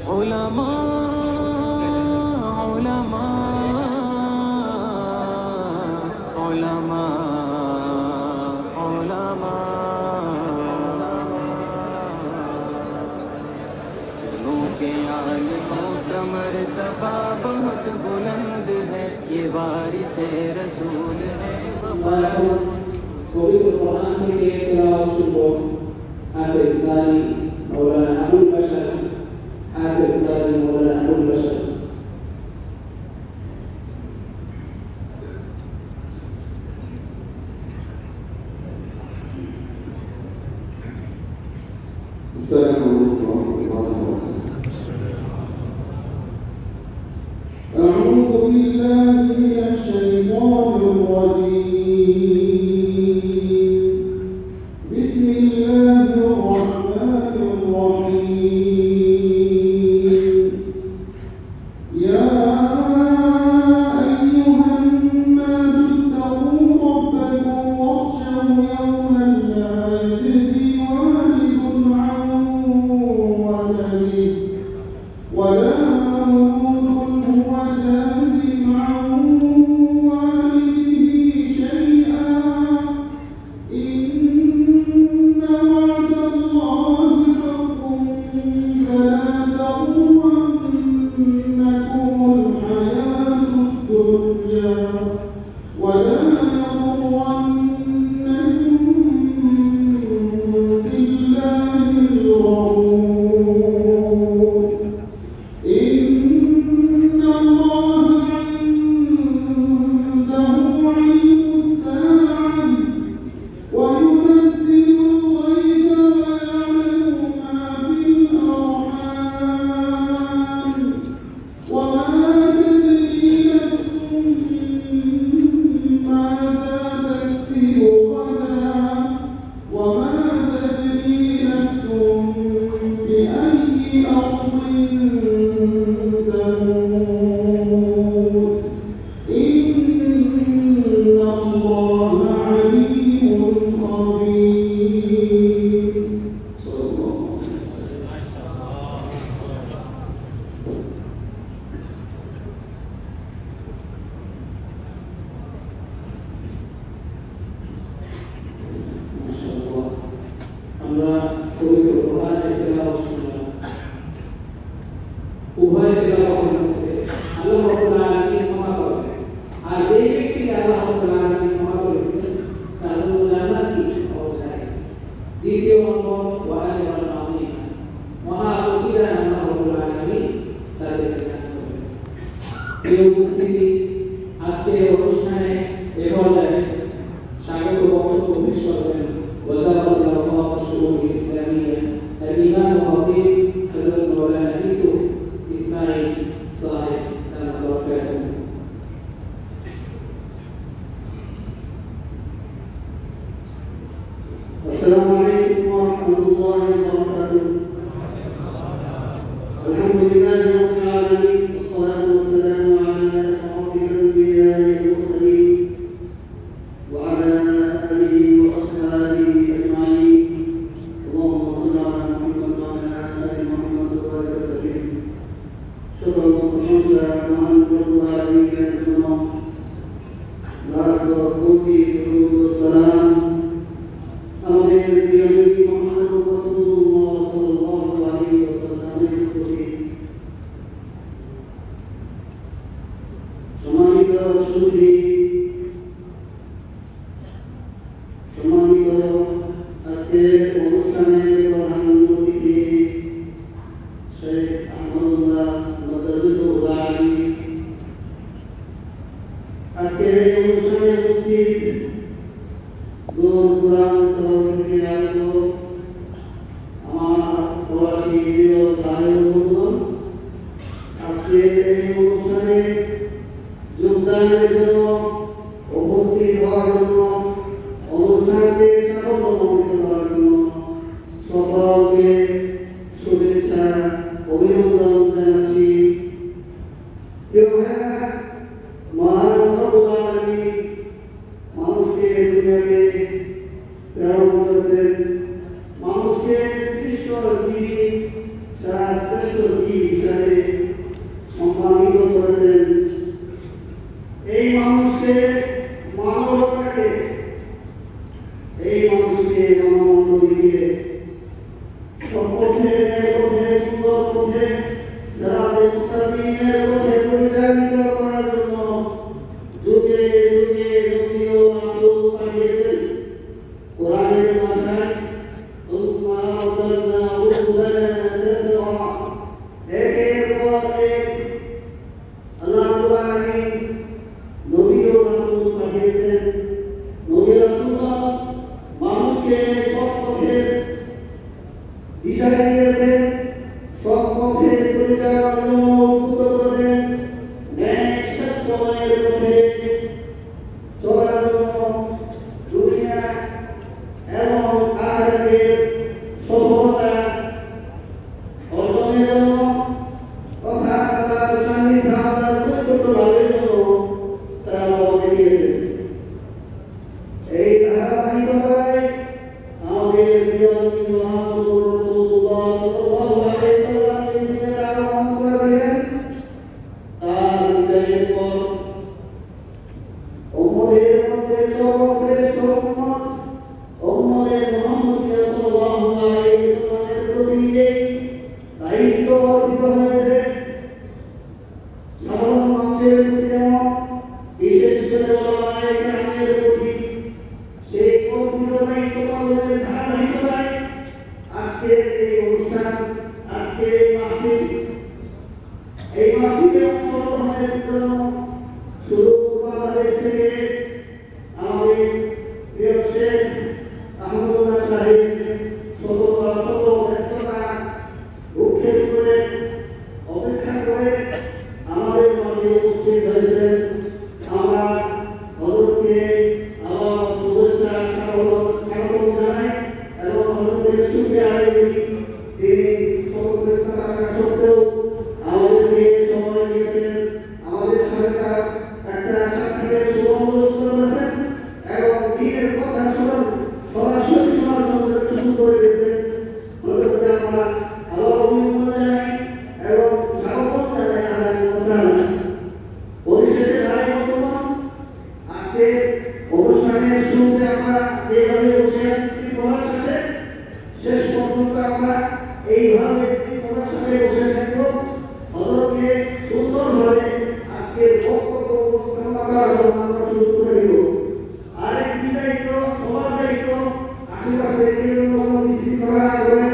उलमा उलमा उलमा उलमा के आलिमों का मर्तबा बहुत बुलंद है, ये वारिसे रसूल है वफा পবিত্র কোরআন থেকে তেলাওয়াত শুনব। হাফেজ কারি মাওলানা আবুল বাশার, হাফেজ কারি মাওলানা আবুল বাশার। السلام عليكم ورحمة الله وبركاته. أعوذ بالله من الشيطان الرجيم. بسم الله الرحمن الرحيم. يا أيها الناس اتقوا ربكم واخشوا يوما لا يجزي والد عن ولده ولا مولود هو جاز عن والده شيئا إن وعد الله حق فلا تغرنكم الحياة الدنيا ولا يغرنكم بالله الغرور إن الله عنده علم الساعة وينزل الغيث ويعلم ما في الأرحام وما تدري نفس ماذا تكسب غدا وما تدري نفس بأي أرض تموت إن الله عليم خبير. صلى الله عليه মাশাআল্লাহ। আমরা পবিত্র কোরআনের তেলাওয়াত শুনলাম। উভয় তেলাওয়াতের মধ্যে আল্লাহ রাব্বুল আলামিন ক্ষমা করবেন, আর যে ব্যক্তি আল্লাহ রাব্বুল আলামিন ক্ষমা করবেন তার জন্য জান্নাতি অবস্থায়। দ্বিতীয় নম্বর ওয়াহিদাল আযীম, মহা প্রতিদান আল্লাহ রাব্বুল আলামিন তাদেরকে দান করবেন। এই উপস্থিতি আজকের অনুষ্ঠানে এ পর্যায়ে স্বাগত বক্তব্য পেশ করবেন وزارة الأوقاف والشؤون الإسلامية الإمام الخطيب حضرة مولانا يوسف إسماعيل صاحب البركاته. السلام عليكم ورحمة الله وبركاته. الحمد لله رب العالمين والصلاة والسلام على أشرف الأنبياء والمرسلين وعلى آله وأصحابه أجمعين. اللهم صل على محمد وعلى آل محمد وبارك وسلم. شكرا وحمدا وعن الله بيدنا بارك وقوتي والسلام আমাদের প্রিয় নবী মুহাম্মদ রাসূলুল্লাহ সাল্লাল্লাহু আলাইহি ওয়াসাল্লামের প্রতি সম্মানিত সুধী, সম্মানিত আজকের অনুষ্ঠানের প্রধান অতিথি শেখ আহমদুল্লাহ মাদারুল আলী, আজকের এই অনুষ্ঠানে উপস্থিত দূর দূরান্ত থেকে আগত আমার প্রবাসী প্রিয় ভাই ও বন্ধুগণ, আজকের এই অনুষ্ঠানে যোগদানের জন্য, উপস্থিত হওয়ার জন্য, অনুষ্ঠানকে সাফল্যমণ্ডিত করার জন্য সকলকে শুভেচ্ছা অভিনন্দন জানাচ্ছি। প্রিয় ভাইরা, মহান রব্বুল আলামিন মানুষকে দুনিয়াতে প্রেরণ করেছেন, মানুষকে সৃষ্ট জীব, তারা শ্রেষ্ঠ জীব দিনের পথে পরিচালিত করার জন্য যুগে যুগে নবী ও রাসূল পাঠিয়েছেন। কোরআনের ভাষায় সুম্মা আরসালনা রুসুলানা তাতরা, একের পর এক আল্লাহ রাব্বুল আলামিন নবী ও রাসূল পাঠিয়েছেন। নবী রাসূলগণ মানুষকে সৎ পথের দিশা দিয়েছেন, সৎ পথে পরিচালনার জন্য উদ্বুদ্ধ করেছেন, ন্যায় সত্যের পথে চলার জন্য দুনিয়া এবং আখিরাতের সফলতা অর্জনের জন্য তথা তার সান্নিধ্য লাভের জন্য তারা পথ দেখিয়েছেন। এই ধারাবাহিকতায় আমাদের প্রিয় নবী মুহাম্মদুর রাসূলুল্লাহ সাল্লাল্লাহু আলাইহি ওয়াসাল্লাম যিনি আগমন করেছিলেন, তার বিদায়ের পর উম্মতের মধ্যে সর্বশ্রেষ্ঠ উম্মত উম্মতে মুহাম্মদিয়া সাল্লাল্লাহু আলাইহি ওয়াসাল্লামের প্রতি যে দায়িত্ব অর্পিত হয়েছে, সাধারণ মানুষের প্রতি যেমন বিশেষ করে ওলামায়ে কেরামের প্রতি সেই অর্পিত দায়িত্ব পালনের ধারাবাহিকতায় আজকের এই অনুষ্ঠান, আজকের এই মাহফিলে অংশগ্রহণের জন্য শুধু বাংলাদেশ থেকে আমাদের প্রিয় শেখ আহমদুল্লাহ সাহেব শত ব্যস্ততা উঠে করে অপেক্ষা করে আমাদের মাঝে উপস্থিত হয়েছেন। আমরা হযরতকে আবার শুভেচ্ছা স্বাগত জানাই এবং হযরতের শুকরিয়া আদায় করি। তিনি সকল ব্যস্ততা থাকা সত্ত্বেও আমাদেরকে সময় দিয়েছেন, আমাদের সাথে একটা সাক্ষাতের সুবন্ধ করেছেন এবং দিনের কথা সরাসরি শোনার জন্য শুরু করে দিয়েছেন। হযরতকে আমরা আবার অভিনন্দন জানাই এবং স্বাগত জানাই। আলাইকুম। পরিশেষে ভাই বন্ধুগণ, আজকে অনুষ্ঠানের শুরুতে আমরা যেভাবে বসে আছি শৃঙ্খলার সাথে, শেষ পর্যন্ত আমরা এইভাবে শৃঙ্খলার সাথে বসে থাকবো। হযরতকে সুন্দরভাবে আজকের বক্তব্য উপস্থাপনা করার জন্য আমরা সুযোগ করে দিব। আরেকটি দায়িত্ব, সবার দায়িত্ব আশেপাশে বিশৃঙ্খলা না করে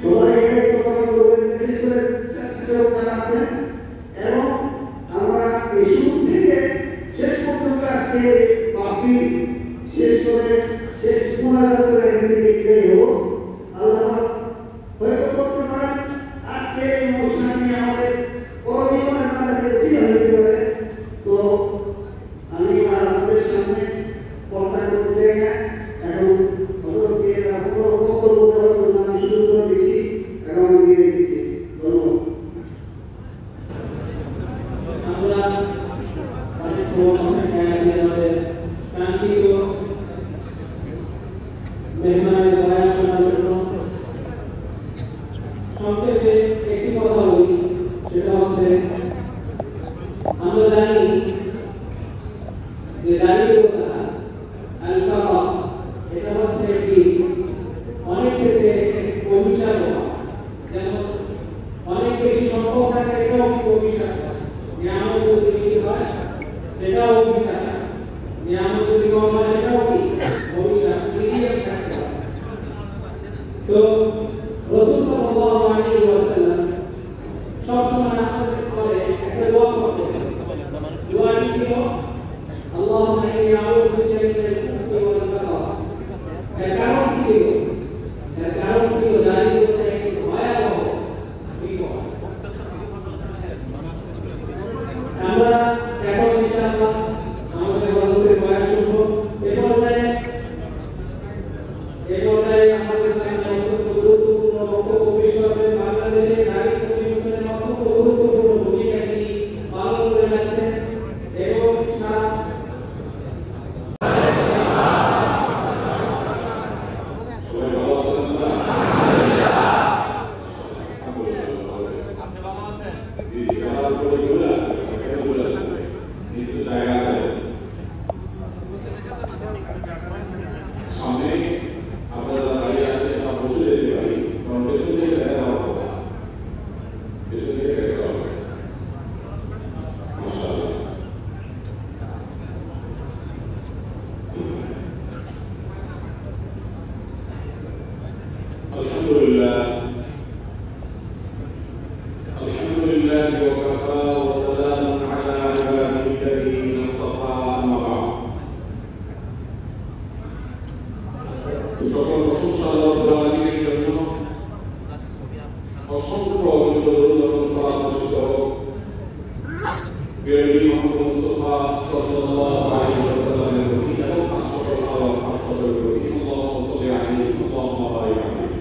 সবাই দায়িত্ব পালন করবেন, বিশেষ করে যারা আছেন। এবং আমরা এই শুরু থেকে শেষ পর্যন্ত আজকে মাহফিল শেষ করে শেষ পুনরায় করে এগিয়ে যাব। আল্লাহ হয়তো করতে পারেন আজকে এই অনুষ্ঠানে আমাদের পরজীবনের নামে বেশি হতে পারে। তো আমি আপনাদের সামনে কথা করতে চাই না, এখন হযরতকে বক্তব্য দেওয়ার জন্য আমি সুযোগ করে দিচ্ছি, এখন আমি দিয়ে দিচ্ছি। ধন্যবাদ। আমরা অনেক আমাদের কাঙ্ক্ষিত মেহমানের বয়ান শোনার জন্য সংক্ষেপে একটি কথা বলি, সেটা হচ্ছে আমরা জানি যে দারিদ্রতা আল-ফাকর এটা হচ্ছে একটি অনেক ক্ষেত্রে অভিশাপ, যেমন অনেক বেশি সম্পদ থাকে এটাও অভিশাপ, নিয়ামত যদি বেশি হয় সেটাও অভিশাপ, নিয়ামত যদি কম হয় সেটাও কি অভিশাপ। তো রাসূল সাল্লাল্লাহু আলাইহি ওয়াসাল্লাম সবসময় আমাদের করে একটা দোয়া করতেন। দোয়াটি ছিল আল্লাহুম্মা ইন্নী আউযু বিকা মিনাল খুবুথি ওয়াল ফাকর। এর কারণ কি ছিল? এর কারণ ছিল দারিদ্রতা একটি ভয়াবহ বিপদ। আমরা এখন ইনশাআল্লাহ আমাদের বন্ধুদের বয়ান শুনবো। এ পর্যায়ে আমাদের সামনে অত্যন্ত গুরুত্বপূর্ণ বক্তব্য পেশ করবেন বাংলাদেশের দারিদ্র নিরসনে অত্যন্ত গুরুত্বপূর্ণ ভূমিকা তিনি পালন করে যাচ্ছেন এবং সারা সাল্লাল্লাহু আলাইহি ওয়াসাল্লামের প্রতি এবং তার সকল সাহাবাদের প্রতি আল্লাহুম্মা সাল্লি আলাইহি আল্লাহুম্মা বারিক আলাইহি।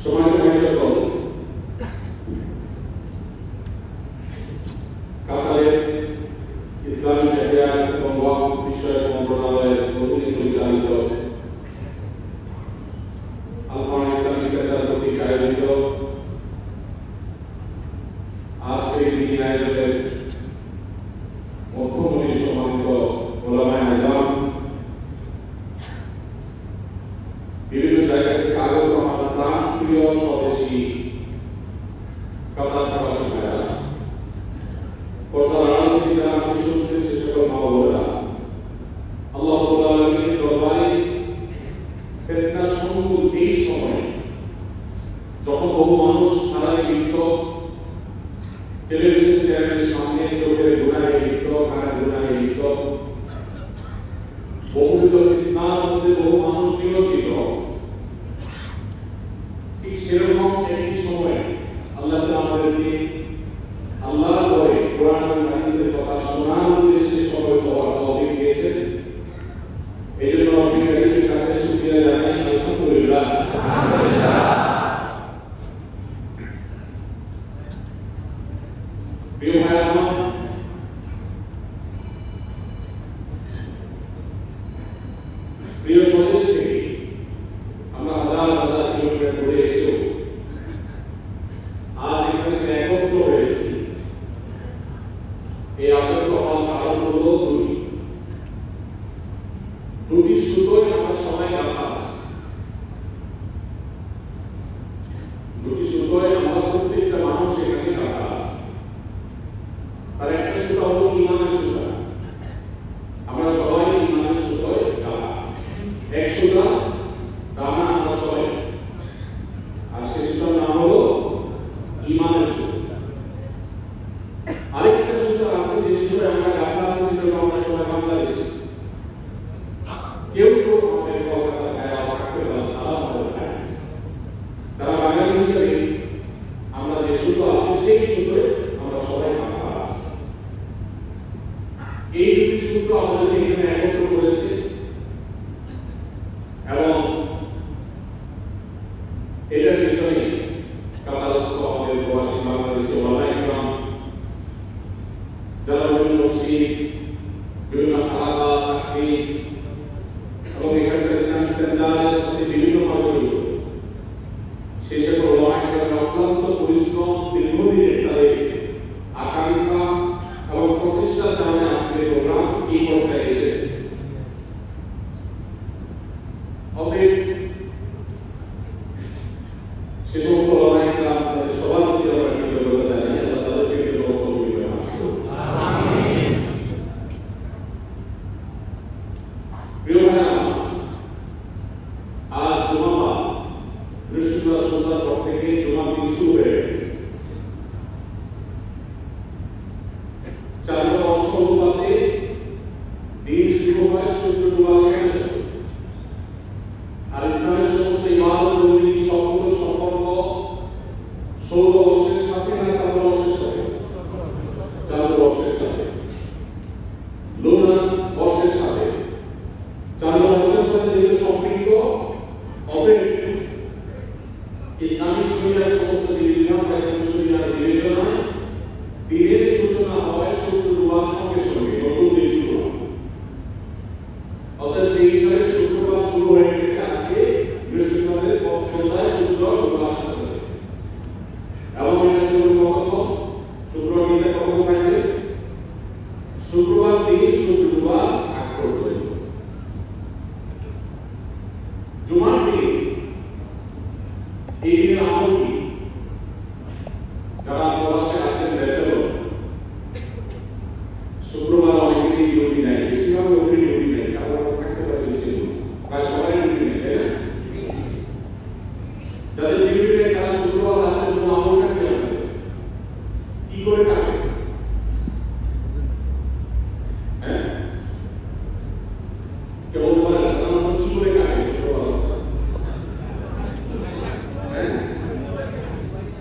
সম্মানিত ভাইসকল, কাতারের ইসলামিক অ্যাফেয়ার্স এবং ওয়াকফ বিষয়ক মন্ত্রণালয়ের অধীনে পরিচালিত আল-ফারহান ইসলামিক সেন্টার কর্তৃক আয়োজিত আজকের এই দিন আয়োজনের মধ্যমণি সম্মানিত ওলামায়ে আযম, বিভিন্ন জায়গা থেকে আগত আমার প্রাণপ্রিয় স্বদেশী কাতার প্রবাসী ভাইরা, পর্দার আড়াল থেকে যারা আমাকে শুনছেন সে সকল মা বোনেরা, আল্লাহ রাব্বুল আলামিনের দরবারে ফিতনার সংকুল এই সময়ে যখন বহু মানুষ হারায় লিপ্ত, টেলিভিশন চ্যানেলের সামনে চোখের গুনাহে লিপ্ত, কানের গুনাহে লিপ্ত, বহুবিধ ফিতনার মধ্যে বহু মানুষ নিয়োজিত, ঠিক সেরকম একটি সময় আল্লাহ তাআলা আমাদেরকে আল্লাহর পরে কোরআন এবং হাদিসের কথা শোনার উদ্দেশ্যে সমবেত হওয়ার তৌফিক দিয়েছেন। এই জন্য আমি রব্বুল কাছে শুকরিয়া জানাই, আলহামদুলিল্লাহ। প্রিয় ভাই আমার, প্রিয় স্বদেশ থেকে আমরা হাজার হাজার কিলোমিটার দূরে এসেও আজ এখানে একত্র হয়েছি। এই একত্র হওয়ার কারণ হলো দুটি সুতোয় আমরা সবাই বাঁধা আছি। দুটি সুতোয় আমরা প্রত্যেকটা মানুষ এখানে বাঁধা আছে। তার একটা সুতো হলো ঈমানের সুতা। আমরা সবাই ঈমানের সুতোয় বাঁধা। এক সুতা দানা আমরা সবাই, আর সে সুতার নাম হলো ঈমানের সুতা। আরেকটা সুতা আছে যে সুতোয় আমরা গাঁথা আছে, সেটা আমরা সবাই বাংলাদেশি। কেউ কেউ আমাদের কলকাতার ভাইরা থাকতে পারে, তারা আমাদের ভাই, তারা বাঙালি হিসেবে আমরা যে সুতো আছে সেই সুতোয় আমরা সবাই বাঁধা আছি। এই দুটি সূত্র আমাদের এখানে একত্র করেছে এবং এটার পিছনে কাতারস্থ আমাদের প্রবাসী বাংলাদেশি ওলামায়ে কেরাম, যারা বিভিন্ন মসজিদ, বিভিন্ন হালাকা, তাহফিজ এবং এখানকার ইসলামিক সেন্টারের সাথে বিভিন্নভাবে জড়িত, সেই সকল ওলামায়ে কেরামের অক্লান্ত পরিশ্রম, দীর্ঘদিনের তাদের আকাঙ্ক্ষা এবং প্রচেষ্টার কারণে আজকের প্রোগ্রাম এই পর্যায়ে এসেছে। অতএব সে সমস্ত ওলামায়ে কেরাম তাদের সবার প্রতি আমরা কৃতজ্ঞতা জানাই। আল্লাহ তাদেরকে কবুল করুন। আমিন। প্রিয় ভাইরা, আজ জুমাবার বৃহস্পতিবার সন্ধ্যার পর থেকে জুমার দিন শুরু হয়ে গেছে। চাঁদের অস্ত অনুপাতে দিন শুরু হয় সূর্য ডোবার সাথে সাথে। আর ইসলামের সমস্ত ইবাদত বন্দেগী সবগুলো সম্পর্ক সৌর বর্ষের সাথে না চাঁদ বর্ষের সাথে? চাঁদ বর্ষের সাথে, লুনার বর্ষের সাথে। চাঁদ বর্ষের সাথে যেহেতু সম্পৃক্ত, অতএব ইসলামিক শরীয়তের সমস্ত বিধিবিধান বা ইসলামিক শরীয়তের বিবেচনায় দিনের সূচনা হয় সূর্য ডোবার সঙ্গে সঙ্গে, নতুন দিন শুরু হয়। অর্থাৎ সেই হিসাবে শুক্রবার শুরু হয়ে গেছে আজকে বৃহস্পতিবারের সন্ধ্যায় সূর্য ডোবার সাথে। এবং এটা শুরু কতক্ষণ? শুক্রবার দিনে কতক্ষণ থাকবে? শুক্রবার দিন সূর্য ডোবার আগ পর্যন্ত। জুমার দিন এই দিনের আমল কি? যারা প্রবাসে আছেন ব্যাচেলর, শুক্রবার অনেকেরই ডিউটি নাই, বেশিরভাগ লোকের ডিউটি নেই, কারণ থাকতে পারে ছিল, প্রায় সবাই ডিউটি নেই, তাই না? যাদের ডিউটি নেই তারা শুক্রবার রাতের জন্য আমলটা কি করে কাটে? হ্যাঁ, কে বলতে পারেন সাধারণত কি করে কাটে শুক্রবার? হ্যাঁ,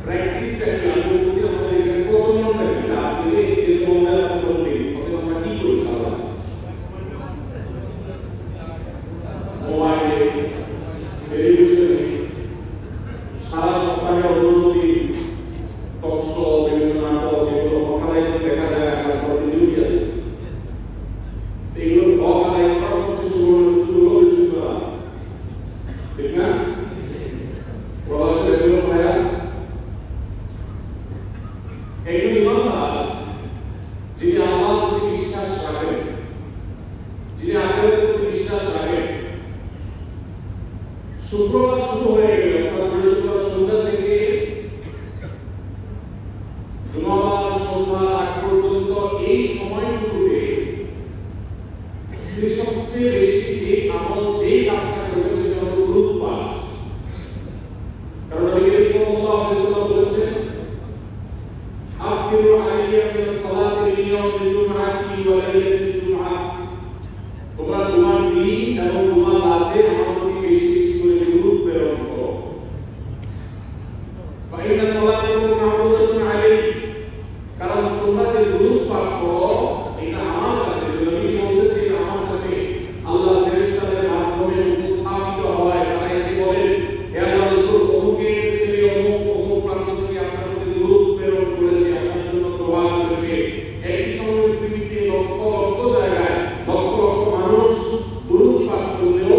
প্র্যাকটিসটা কি? আমি বলছি আমাদের এখানে প্রচলনটা কি? রাত থেকে এই যে মোবাইল সালাতুকুম মা'রুদাতুন আলাইহি, কারণ তোমরা যে দুরূদ পাঠ করো এটা আমার কাছে, নবী বলেছেন যে আমার কাছে আল্লাহর ফেরেশতাদের মাধ্যমে উপস্থাপিত হয়। তারা এসে বলেন, হে আল্লাহর রাসূল, অমুকের ছেলে অমুক প্রান্ত থেকে আপনার প্রতি দুরূদ প্রেরণ করেছে, আপনার জন্য দোয়া করেছে। একই সময়ে পৃথিবীতে লক্ষ লক্ষ জায়গায় লক্ষ লক্ষ মানুষ দুরূদ পাঠ করলেও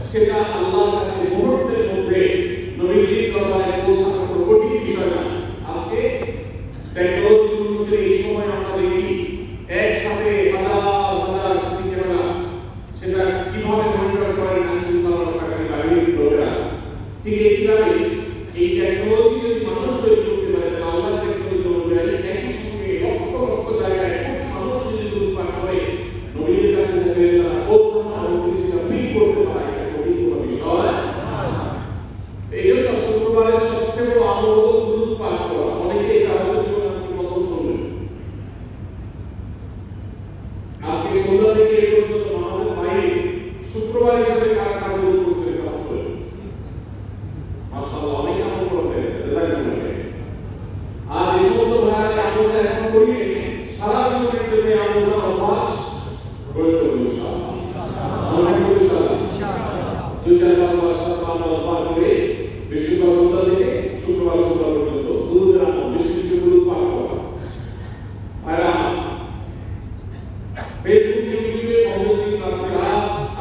সেটা আল্লাহর কাছে মুহূর্তের মধ্যে নবীজির দরবারে পৌঁছানো কোনো কঠিন বিষয় না। আজকে টেকনোলজির উন্নতির এই সময় আমরা দেখি একসাথে হাজার হাজার সিসি ক্যামেরা, সেটা কিভাবে মনিটর করেন আইনশৃঙ্খলা বাহিনীর লোকেরা। ঠিক এইভাবে এই টেকনোলজি যদি মানুষ তৈরি করতে পারে, আল্লাহর টেকনোলজি অনুযায়ী একই সঙ্গে লক্ষ লক্ষ জায়গায় মানুষ যদি দুরূদ পাঠ করে নবীজির কাছে তারা পৌঁছানো এবং সেটা পিক করতে পারে, এটা কঠিন কোনো বিষয়। এই জন্য শুক্রবারের সবচেয়ে বড় আমল হলো দুরূদ পাঠ করা। অনেকে এটা হয়তো জীবনে আজকে প্রথম শুনলেন। আজকে সন্ধ্যা থেকে এই পর্যন্ত নামাজের বাইরে শুক্রবার হিসেবে কারা কারা দুরূদ পড়ছেন এটা বলতে মাশাআল্লাহ অনেক আমল করতে জাযাকাল্লাহ। আর এই সমস্ত ভাইরা আমলটা এখন করি সারা জীবনের জন্য আমলটা অভ্যাস করে তুলব ইনশাআল্লাহ। অনেক ইনশাআল্লাহ দুই চার পাঁচ করে বৃহস্পতিবার সন্ধ্যা থেকে শুক্রবার সন্ধ্যা পর্যন্ত দুরূদের আমল, বেশি বেশি দুরূদ পাঠ করা। ভাইরা ফেসবুক ইউটিউবে বহুদিন রাত্রিরা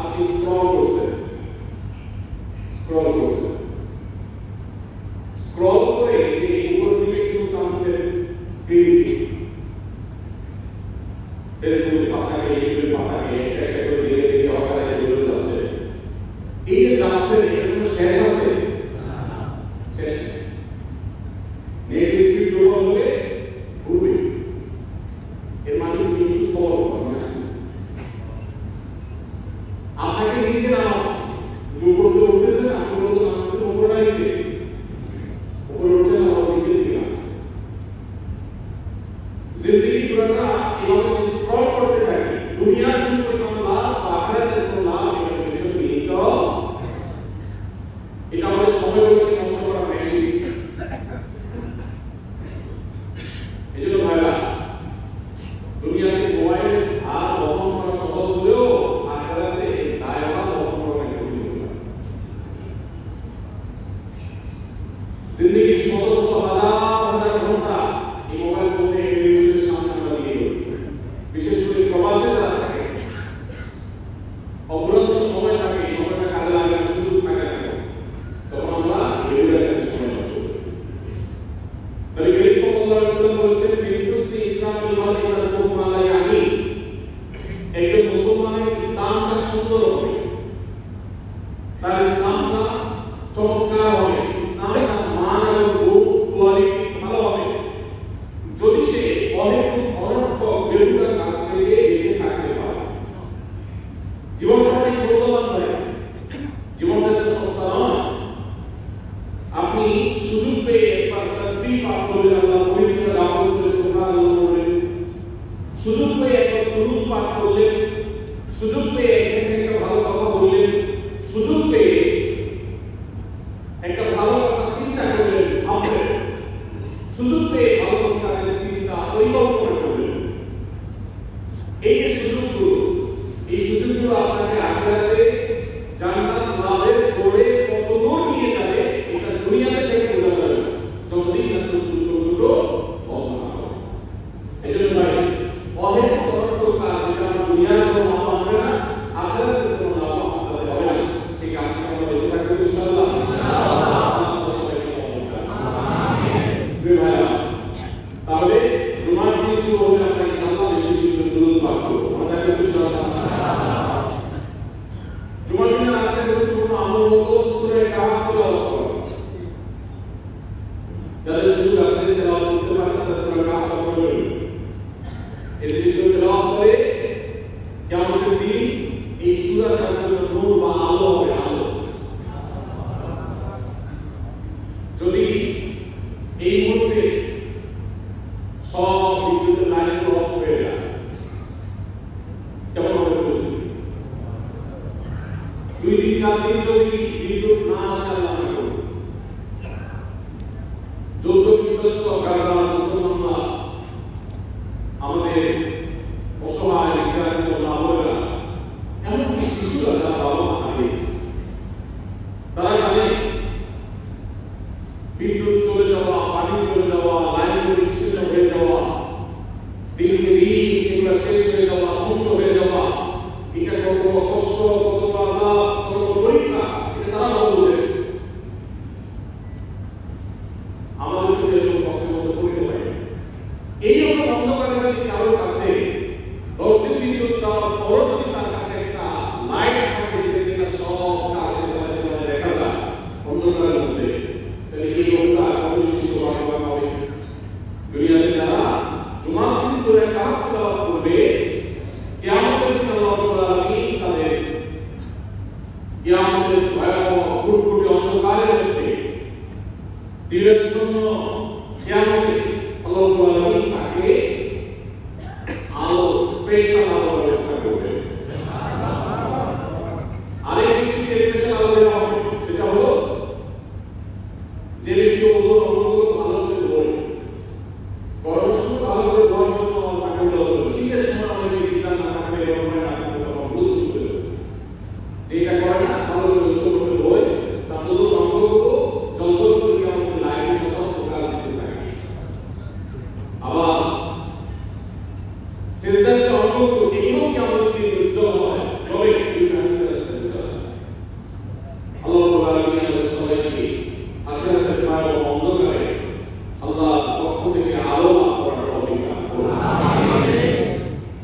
আপনি স্ক্রল করছেন করে যে উপর দিকে শুধু টানছেন স্ক্রিনটি, ফেসবুকে পাতাকে ইউটিউবে পাতাকে একটা করে ধীরে ধীরে অকালে বেরোতে যাচ্ছে। এই যে যাচ্ছে এর কোনো শেষ আছে? শেষ নেট স্পিড দুর্বল হলে ঘুরবে। এর মানে কি একটু সবল আপনাকে নিচে নামাচ্ছে, উপর তো উঠতেছে না, উপর তো নামতেছে, উপরটা নিচে, উপরে উঠছে না, আবার নিচে দিকে নামছে। জিন্দেগি পুরাটা এভাবে স্ক্রল করতে থাকে। দুনিয়ার জন্য কোনো লাভ, আখিরাতের কোনো লাভ এর পেছনে নিহিত। এটা আমাদের সময়গুলোকে নষ্ট করা বেশি। এই জন্য ভাইরা দুনিয়াতে মোবাইল আর বহন করা সহজ হলেও আখিরাতে এই দায়ভার বহন করা অনেক কঠিন হয়ে যায়। জিন্দেগির শত শত হাজার হাজার ঘন্টা এই মোবাইল ফোনে টেলিভিশনের সামনে আমরা দিয়ে গেছি। বিশেষ করে প্রবাসে যারা থাকে অফুরন্ত সময় থাকে, এই সময়টা কাজে লাগে না, সুযোগ থাকে না, তখন আমরা এগুলো একটা সময় নষ্ট করি। নবী করিম সাল্লাল্লাহু আলাইহি ওয়াসাল্লাম বলেছেন, বিলকুসতি ইসলামুল মার'i তারকুহু মা লা ইয়ানি। একজন মুসলমানের ইসলামটা সুন্দর হবে, তার ইসলামটা চমৎকার হবে, ইসলামটা মান এবং রূপ কোয়ালিটি ভালো হবে যদি সে অহেতুক অনর্থক বেহুদা কাজ থেকে বেঁচে থাকতে পারে। জীবনটা অনেক মূল্যবান হয়, জীবনটা তো সস্তা নয়। আপনি সুযোগ পেয়ে একবার তাসবিহ পাঠ করলেন, আল্লাহ পবিত্র দাওয়াত করে সুবহানাল্লাহ বললেন, সুযোগ পেয়ে একবার দুরূদ পাঠ করলেন, সুযোগ পেয়ে একটা ভালো কথা বললেন, সুযোগ পেয়ে একটা ভালো কথা চিন্তা করলেন, ভাবলেন, সুযোগ পেয়ে ভালো কাজের চিন্তা পরিকল্পনা করলেন। এই যে সুযোগগুলো, এই সুযোগগুলো আপনাকে আখিরাতে জান্নাত লাভের দৌড়ে কত দূর নিয়ে যাবে এটা দুনিয়াতে থেকে বোঝা যাবে না, যতদিন না চোখগুলো বন্ধ না হবে। এই জন্য ভাই অনেক অর্থক কাজ যেটা আমরা দুনিয়ার কোনো লাভ হবে না, আখিরাতের কোনো লাভ আমাদের হবে না, সেই কাজ থেকে আমরা বেঁচে থাকবো ইনশাআল্লাহ। তাহলে জুমার দিন শুরু হবে, আমরা ইনশাআল্লাহ বেশি বেশি দুরূদ পাঠ করব। আমাদের ইনশাআল্লাহ জুমার দিনে আজকে গুরুত্বপূর্ণ আমল হলো সূরা কাহফ তেলাওয়াত করা। যাদের সুযোগ আছে তেলাওয়াত করতে পারেন তারা সূরা কাহফ পড়বেন। এতে যদি তেলাওয়াত করে কিয়ামতের দিন এই সূরা তার জন্য নূর বা আলো হবে, আলো। যদি এই মুহূর্তে সব বিদ্যুতের লাইনগুলো অফ হয়ে যায়, কেমন হবে পরিস্থিতি? 2 দিন 4 দিন যদি বিদ্যুৎ না আসে, আল্লাহ না করুন, যুদ্ধ বিধ্বস্ত গাজা মুসলমানরা আমাদের অসহায় নির্যাতিত নাগরিকরা এমনকি শিশুরা তারা বাবা মা হারিয়েছে। তারা জানে বিদ্যুৎ চলে যাওয়া, পানি চলে যাওয়া, লাইনগুলো বিচ্ছিন্ন হয়ে যাওয়া, দিনকে দিন সেগুলো শেষ হয়ে যাওয়া, ধ্বংস হয়ে যাওয়া, এটা কত কষ্ট, কত আঘাত, কত পরীক্ষা, এটা তারা বলবে। আমাদেরকে এরকম কষ্টের মধ্যে পড়তে পারি। এই জন্য অন্ধকারে যদি কারোর কাছে 10 দিন বিদ্যুৎ যাওয়ার পর যদি তার কাছে একটা লাইট থাকে যেটাকে তার সব কাজ দেখা যায় অন্ধকারের মধ্যে, তাহলে এই লোকটা কত বেশি সৌভাগ্যবান হবে। দুনিয়াতে যারা জুমার দিন সূরা কাহফ তেলাওয়াত করবে, কিয়ামতের দিন আল্লাহ রাব্বুল আলামিন তাদের কিয়ামতের ভয়াবহ ঘুটঘুটে অন্ধকারের মধ্যে দিনের কিয়ামতে আল্লাহ রাব্বুল আলামিন তাকে আলো, স্পেশাল আলো ব্যবস্থা করবে। আরেক ব্যক্তিকে স্পেশাল আলো দেওয়া হবে, সেটা হলো যে ব্যক্তি ওজোর অবস্থা ভালো করে ধরে, গরমের সময় ভালো করে ধোয়ার জন্য তাকে বলা হলো। শীতের সময় অনেকে বিধান না থাকলে গরমে না থাকলে তখন বুঝতে শুরু করে যেটা করে না ভালো করে উত্তর করে ধোয়, তার ওজোর অঙ্গগুলো জলজল করে আমাদের লাইনের সমস্ত কাজ দিতে থাকে। আবার সিজদার যে অঙ্গগুলো এগুলোও কি আমাদের দিন উজ্জ্বল হয়, জলে বিভিন্ন আল্লাহ রাব্বুল আলামিন আমাদের সবাইকে আখিরাতের ভয়াবহ অন্ধকারে আল্লাহর পক্ষ থেকে আলো লাভ করার তৌফিক দান করুন। আমিন।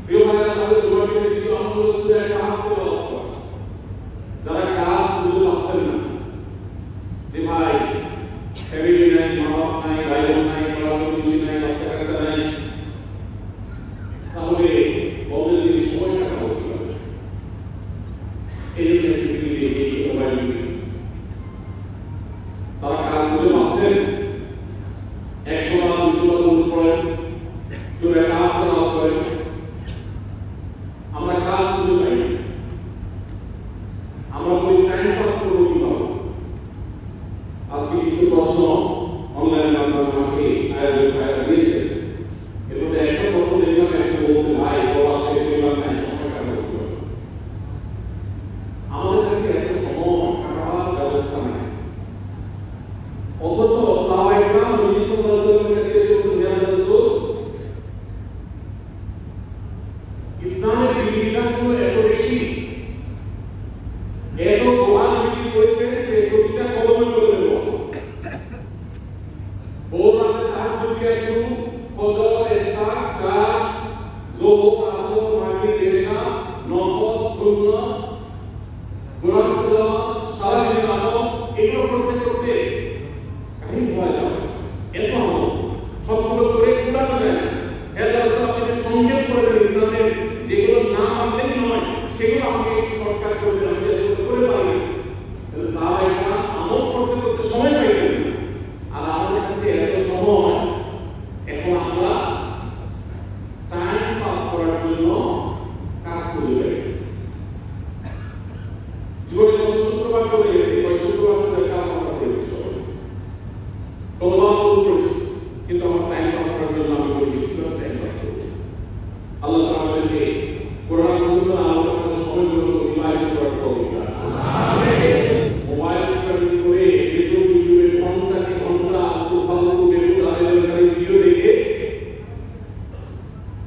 প্রিয় ভাইরা, আমাদের দোয়াটি দিল আমরা সূরা কাহফ তেলাওয়াত করা। যারা কাজ খুঁজে পাচ্ছেন না, যে ভাই ফ্যামিলি নাই, মা বাপ নাই, ভাই বোন নাই, পড়াশোনা নাই, বাচ্চা কাচ্চা নাই, তাহলে বলেন দিন সময় কাটাবো কিভাবে? এই জন্য এই মোবাইল তারা কাজ খুঁজে পাচ্ছেন, 100 বার 200 বার দূর করেন, সূরা কাহফ তেলাওয়াত করেন, আমরা কাজ খুঁজে পাই না। আমরা বলি টাইম পাস করবো কিভাবে? আজকে কিছু প্রশ্ন অনলাইনের মাধ্যমে আমাকে আয়োজক ভাইরা দিয়েছে। এর মধ্যে একটা প্রশ্ন দেখলাম, একটা বলছে ভাই প্রবাসে পরিবার নাই, সময় কাটাবো কিভাবে? আমাদের কাছে এত সময় কাটাবার ব্যবস্থা নাই, অথচ সাহাবায়ে কেরাম নবী সাল্লাল্লাহু আলাইহি ওয়াসাল্লামের কাছে এসে বলতেন, ইয়া রাসূল, ইসলামের বিধিবিধানগুলো এত বেশি, এত কোরআন বিধি করেছে যে প্রতিটা কদমে কদমে দেব। ভোর রাতে তাহাজ্জুদ দিয়া শুরু, ফজর, ইশা, চার, যোহর, আসর, মাগরিব, এশা, নফল, সুন্নাহ, কোরআন তেলাওয়াত, সারাদিন আমল, এগুলো করতে করতে কাহিল হয়ে যাবে। এত আমল সবগুলো করে কুলানো যায় না। আল্লাহ রাসূল আপনাকে সংক্ষেপ করে দেন, ইসলামের যেগুলো না মানলেই নয় সেগুলো আমাকে একটু শর্টকাট করে দেন, আমি যেগুলো করে পারি। তাহলে সাহাবায়ে কেরাম আমল করতে করতে সময় পাইতেন না। আর আমাদের কাছে এত সময়, এখন আমরা টাইম পাস করার জন্য কাজ করে যাই। জীবনে কত শুক্রবার চলে গেছে, ওই শুক্রবার শুনে কাজ আমরা করেছি, সবাই তওবা করেছি, কিন্তু আমার টাইম পাস করার জন্য আমি বলি কিভাবে টাইম পাস করব? আল্লাহ তাআলা আমাদেরকে কোরআন সুন্নাহ আলোচনার সময়গুলো নির্ধারিত করার তৌফিক দান করুন। আমিন। মোবাইল করে ফেসবুক, ইউটিউবে ঘন্টাকে ঘন্টা ফালতু বেহুদার ভিডিও দেখে,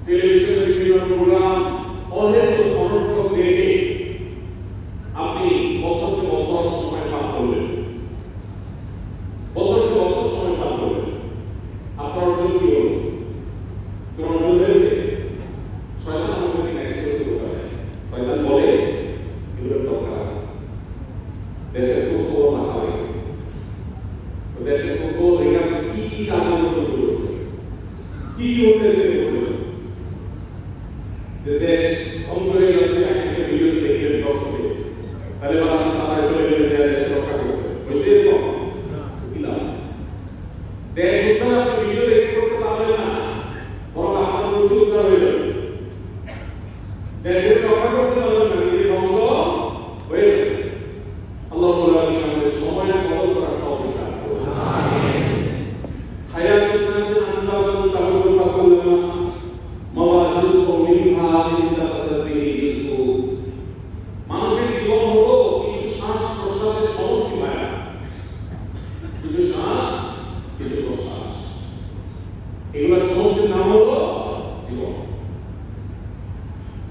টেলিভিশনের বিভিন্ন প্রোগ্রাম অহেতুক অনর্থক দেখে আপনি বছরকে বছর সময় পার করবেন, বছরকে বছর সময় পার করবেন। আপনার অর্জন কি হল? কোন অর্জন হয়েছে? শয়তান আমাদেরকে নেক্সট করতে পারে। শয়তান বলে এগুলোর দরকার আছে, দেশের খোঁজখবর না হয়, দেশের খোঁজখবর এখানে কি কি কাজের মধ্যে করছে, কি কি উঠেছে, যে দেশ ধ্বংস হয়ে যাচ্ছে, একটা ভিডিওতে দেখলেন দর্শকে, তাহলে এবার আপনি থানায় চলে গেলেন যে দেশ রক্ষা করছে, হয়েছে এরকম কি লাভ? দেশ উদ্ধার আপনি ভিডিও দেখে করতে পারবেন না, বরং আপনার মধ্যে উদ্ধার হয়ে যাবে। দেশের রক্ষা করতে পারবেন না, নিজের ধ্বংস হয়ে যাবে। আল্লাহ রাব্বুল আলামিন আমাদের সময়ের কদর করার তৌফিক দান করুন। আমিন। জুজউ মিনহা লিতাতাসাবিহি জুজউ। মানুষের জীবন হলো কিছু শ্বাস প্রশ্বাসের সমষ্টি ভাইয়া, কিছু শ্বাস কিছু প্রশ্বাস, এগুলোর সমষ্টির নাম হলো জীবন।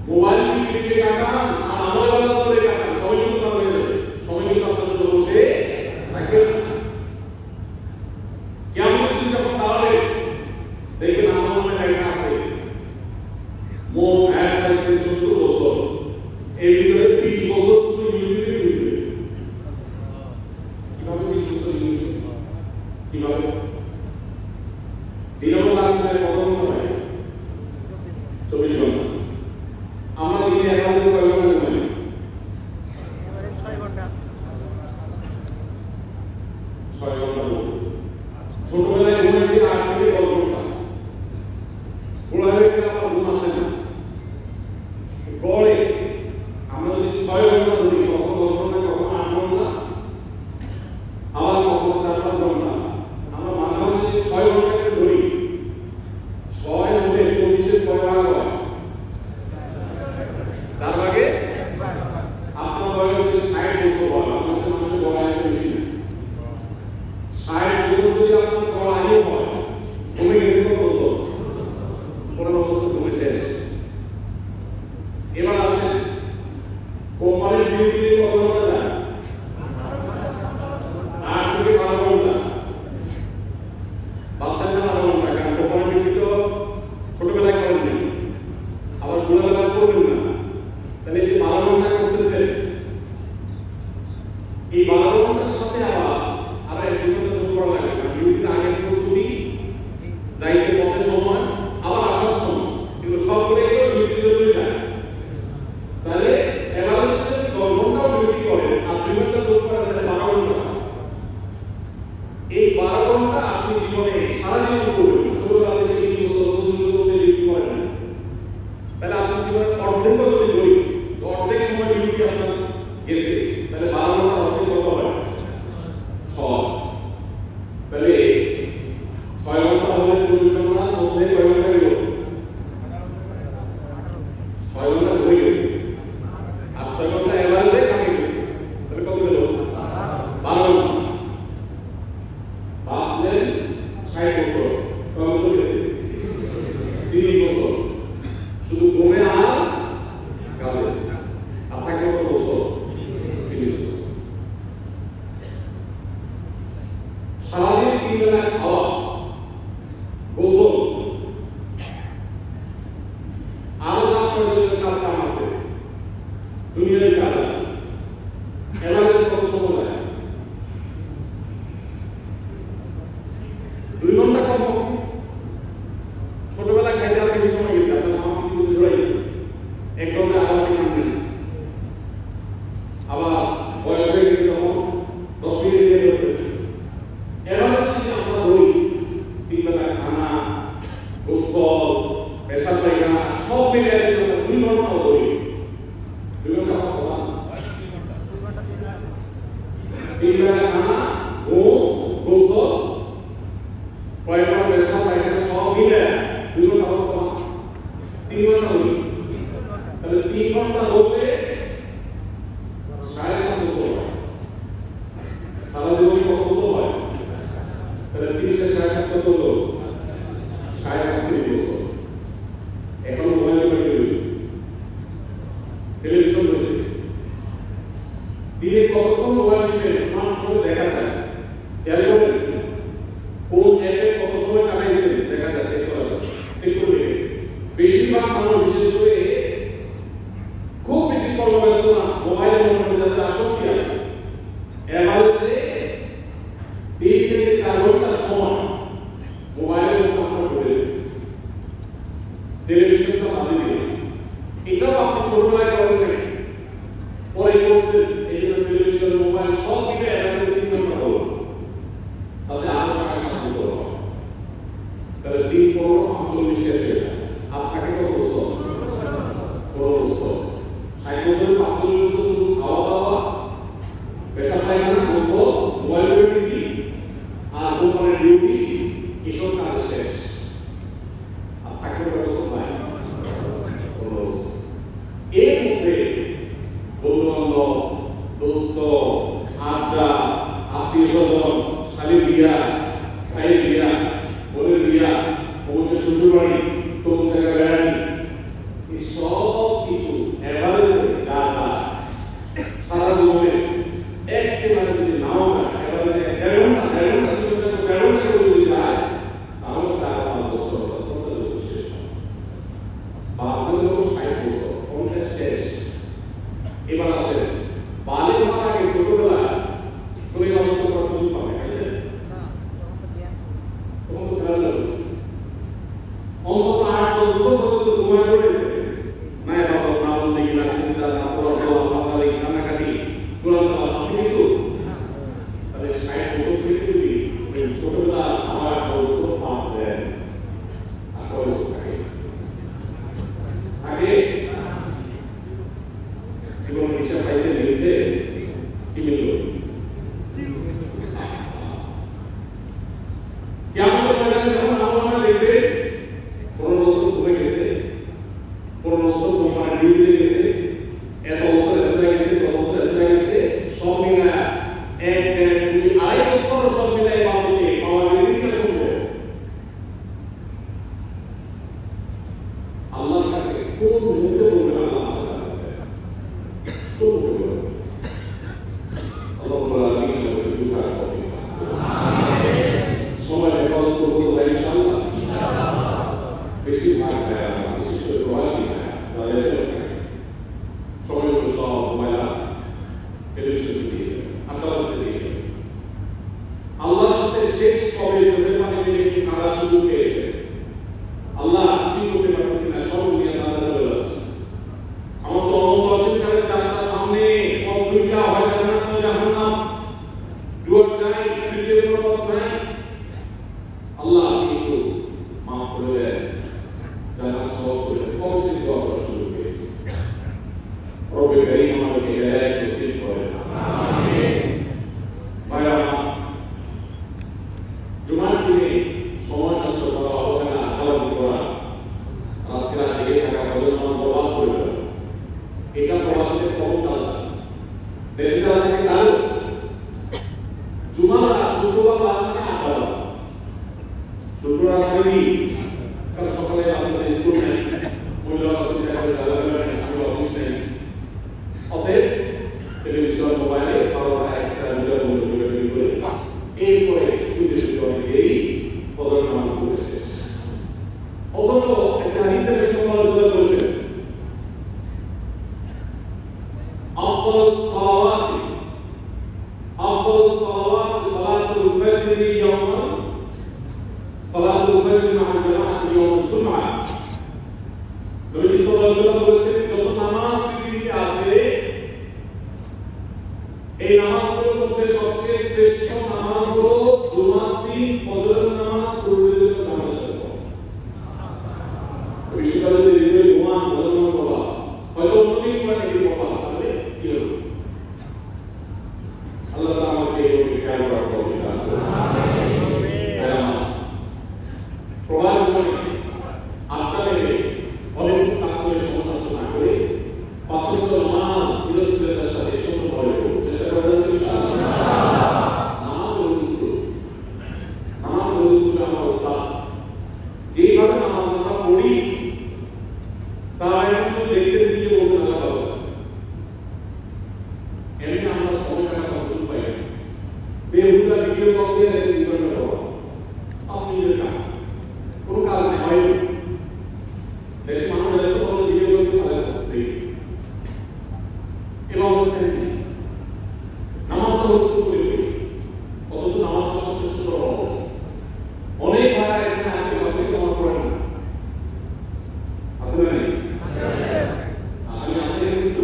মোবাইল টিপে কাটান আর আমল ইবাদত করে কাটান, সময় কিন্তু পার হয়ে যাবে, সময় কিন্তু আপনার জন্য বসে থাকবে না। কিয়ামতের দিন যখন দাঁড়াবে দেখবেন আমার মনে লেখা আছে মোট হায়াত আছে 70 বছর, এর ভিতরে 20 বছর শুধু ইউটিউবে গেছে। কিভাবে 20 বছর ইউটিউবে? কিভাবে? দিনের রাতে কত ঘন্টা হয়? 24 ঘন্টা। আমরা দিনে 11 থেকে কয় ঘন্টা ঘুমাই? 6 ঘন্টা। 6 ঘন্টা ঘুমাই। ছোটবেলায় ঘুমাইছি 8 থেকে 10 ঘন্টা। বুড়া হয়ে গেলে আমার ঘুম আসে না। গড়ে আমরা যদি 6 ঘন্টা ধরি, কখনো 10 ঘন্টা, কখনো 8 ঘন্টা, আবার কখনো 4-5 ঘন্টা, আমরা মাঝে মাঝে যদি 6 ঘন্টা করে ধরি, 6 হলে 24-এর কয় ভাগ হয়? 4 ভাগে। আপনার বয়স যদি 60 বছর হয়, মানুষের বড় আয়ু বেশি না। 60 বছর যদি আপনার বড় আয়ু হয়, কমে গেছে কত বছর? 15 বছর কমে শেষ। এবার আসেন কোম্পানির ডিউটি কত ঘন্টা যায়? 8 থেকে 12 ঘন্টা। বাচ্চার জন্য 12 ঘন্টা, কারণ কোম্পানির ডিউটি তো ছোটবেলায় করেন নি, আবার বুড়াবেলায় করবেন না। তাহলে যে 12 ঘন্টা করতেছে, এই 12 ঘন্টার সাথে আরো 1 ঘন্টা যোগ করা লাগে, কারণ ডিউটির আগের প্রস্তুতি, যাইতে পথে সময়, আবার আসার সময়, এগুলো সবগুলো ডিউটির জন্যই যায়। তাহলে এবার যদি 10 ঘন্টাও ডিউটি করেন আর 2 ঘন্টা যোগ করেন, তাহলে 12 ঘন্টা। এই 12 ঘন্টা আপনি জীবনে সারা জীবন করবেন, ছোটবেলা থেকে 20 বছর পর্যন্ত ডিউটি করেন, তাহলে আপনার জীবনের অর্ধেক যদি ধরি, অর্ধেক সময় ডিউটি আপনার গেছে, তাহলে 12 ঘন্টা অর্ধেক কত হয়? 6। তাহলে 6 ঘন্টা হলে 24 ঘন্টার মধ্যে কয় ঘন্টা গেল? 6 ঘন্টা হয়ে গেছে, আর 6 ঘন্টা এভারেজে কামে গেছে, তাহলে কত গেল? 12 ঘন্টা। বাঁচলেন 60 বছর, কয় বছর গেছে? 3 বছর, শুধু ঘুমে আর কাজে। আর থাকবে কত বছর? 3 বছর। সারাদিন 3 বেলা খাওয়া, গোসল, আরো যা প্রয়োজনীয় কাজ কাম আছে, দুনিয়ার কাজ, এবার কত সময় লাগে? 2 ঘন্টা কম। ছোটবেলা খাইতে আর বেশি সময় গেছে, আপনার মা কিছু কিছু জড়াইছে, 1 ঘন্টা আগামী খাবেন। আবার বয়স হয়ে গেছে তখন 10 মিনিট লেগে গেছে। এবার যদি আমরা ধরি 3 বেলা খানা, গোসল, পেশাব পায়খানা সব মিলিয়ে 2 ঘন্টা ধরি। 2 ঘন্টা হওয়া 3 বেলা খানা, ঘুম, গোসল, কয়েকবার পেশাব পায়খানা সব মিলে 2 ঘন্টা হওয়া 3 ঘন্টা ধরি। তাহলে 3 ঘন্টা ধরলে 7.5 বছর হয়। সারা জীবন কত বছর হয়? তাহলে 30 এর 7.5 কত হলো? 37 বছর। এখন মোবাইলে বাড়ি রয়েছে, টেলিভিশন রয়েছে, দিনে কতক্ষণ মোবাইল টিপে স্মার্টফোনে দেখা যায়, খেয়াল করেন কোন অ্যাপে কত সময় কাটাইছেন দেখা যায়, চেক করা যায়, চেক করে দেখে। বেশিরভাগ মানুষ, বিশেষ করে খুব বেশি কর্মব্যস্ত না, মোবাইলের মধ্যে যাদের আসক্তি আছে, এভারেজে 3 থেকে 4 ঘন্টা সময় মোবাইলের মধ্যে আপনার ঘুরে, টেলিভিশনটা বাদে দিলে। এটাও আপনি ছোটবেলায় করেন নাই, পরে করছেন, এই জন্য টেলিভিশন, মোবাইল সব মিলে এভারেজে 3 ঘন্টা হলো, তাহলে আরো 7.5 বছর হয়। তাহলে 3 15 45 শেষ হয়ে যায়। আপনাকে কত বছর? 15 বছর। 60 বছরে 45 বছর শুধু খাওয়া দাওয়া, পেশাব পায়খানা, গোসল, মোবাইলের ডিউটি আর কোম্পানির ডিউটি, এসব কাজ শেষ। আর থাকতে কত বছর হয়? অমুকের শ্বশুরবাড়ি, তমুক জায়গায় বেড়ানি, এই সব কিছু এভারেজ যা যা সারা জীবনে একেবারে যদি নাও হয়, এভারেজে 1.5 ঘন্টা 1.5 ঘন্টা করে যদি যায়, তাহলে তার 5 বছর 50 বছর শেষ হয়। 5 বছর 60 বছর 50 শেষ। এবার আসেন বালির হওয়ার আগে ছোটবেলায় কোনো ইবাদত করার সুযোগ পাবে, আছে? তখন তো খেলা চলছে, অন্তত 8 বছর পর্যন্ত তোমায় করেছে না, এবাদত না বলতে গিয়ে সিজদা না করা, দোয়া মাসালি কানাকাটি কোরআন তেলাওয়াত আছে কিছু? তাহলে 60 বছর থেকে যদি এই ছোটবেলা আমার বছর পাপ দেয়, আর কয় বছর থাকে আগে জীবন হিসাব পাইছে মিলছে কি মিলল? কেমন ময়দানে যখন আল্লাহ দেখবে 15 বছর ঘুরে গেছে, 15 বছর কোম্পানি ডিউটিতে গেছে, এত বছর এতটা গেছে, তত বছর এতটা গেছে, সব মিলা 1 1.5 2 2.5 বছর সব মিলাই পাওয়াতে পাওয়া গেছে কিনা সম্ভব? আল্লাহর কাছে কোন মুহূর্তে বলবে আল্লাহ আল্লাহর সাথে শেষ কবে চোখের পানি ফেলে কি কারা শুরু পেয়েছে? আল্লাহ ঠিক করতে পারতেছি না, সব দুনিয়া দাদা চলে যাচ্ছে। আমার তো অনন্ত অসীমকালের যাত্রা সামনে, সব দুইটা হয় জান্নাত না জাহান্নাম, ডুয়ার নাই, তৃতীয় কোনো পথ নাই। আল্লাহ কিন্তু মাফ করে দেন, জান্নাত সহজ করে দেন, অবশ্যই দোয়া করা শুরু করেছে। রব্বে কারীম আমাদেরকে হেদায়েত নসিব করেন, আমিন। ভাইরা জুমার দিনে সময় নষ্ট করা, অবহেলা, আলাদা করা, রাত্রে জেগে থাকা, ফজর নামাজ বরবাদ করে দেওয়া, এটা প্রবাসীদের কমন কালচার। দেশে যারা থাকে তারও জুমার শুক্রবার রাত মানে 8টা বাজে, শুক্রবার রাতে কারণ সকালে বাচ্চাদের স্কুল নেই, মহিলারা অফিস নেই, অতএব টেলিভিশন মোবাইলে 12টা 1টা 2টা করে এরপরে শুনতে শুনতে অনেক দেরি, ফজর নামাজ পড়ে শেষ। অথচ একটা হাদিসে নবী সাল্লাল্লাহু আলাইহি ওয়াসাল্লাম বলেছেন, আফদালুস সালাওয়াত সালাতুল ফজর ইয়াওমান সালাতুল ফজর মা জামাআত ইয়াওমুল জুমআ। নবী সাল্লাল্লাহু আলাইহি ওয়াসাল্লাম বলেছেন, যত নামাজ পৃথিবীতে আছে এই নামাজগুলোর মধ্যে সবচেয়ে শ্রেষ্ঠ নামাজ হলো জুমার দিন ফজরের নামাজ পড়লে নামাজ পড়া। বিশ্বকালে যদি হৃদয় ঘুমান ফজর নামাজ পড়া, হয়তো অন্যদিন কোরআনে কি পড়া, তাহলে কি হবে? আল্লাহ তাআলা আমাকে এই খেয়াল করার তৌফিক দান করুন, আমিন। প্রবাদ জীবনে আত্মা মেরে অনেক কাজ করে সময় নষ্ট না করে 5 ওয়াক্ত নামাজ বিরোধিতার সাথে সম্পূর্ণভাবে পড়ুন, চেষ্টা করবেন ইনশাআল্লাহ। নামাজ রসুল আমার ওস্তাদ, যেভাবে নামাজ আমরা পড়ি সাহাবায়ে কেরাম দেখতেন নিজে বলতেন আল্লাহ তাআলা, এমনি আমরা সময় কাটানোর সুযোগ পাই না। বেহুদা ভিডিও কল দিয়ে দেশে জীবন কাটাবো, আসলে কাজ কোনো কাজ নেই, হয় দেশে মানুষ ব্যস্ত করলে ভিডিও কল দিয়ে পারে এবং নামাজটা রসুল করে পড়ি, অথচ নামাজটা সবচেয়ে সুন্দর হওয়া। অনেক ভাড়া এখানে আছে বছরে নামাজ পড়ে না, আছে না? আসলে আছে কিন্তু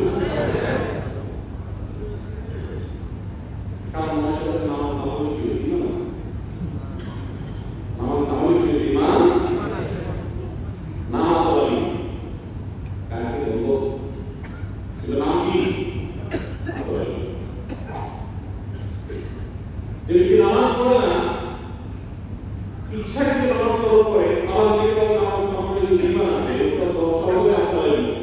কারণ মনে করেন নামাজ নামাজ কি হয়েছে, ইমান আছে, নামাজ নামাজ কি হয়েছে, ইমান নামাজ বলি কাকে বলবো, কিন্তু নাম কি যদি নামাজ পড়ে না, ইচ্ছা কিন্তু নামাজ পড়ার পরে আবার যদি কোনো নামাজ না পড়ে ইমান আছে, এটা তো সহজে আসতে পারে না।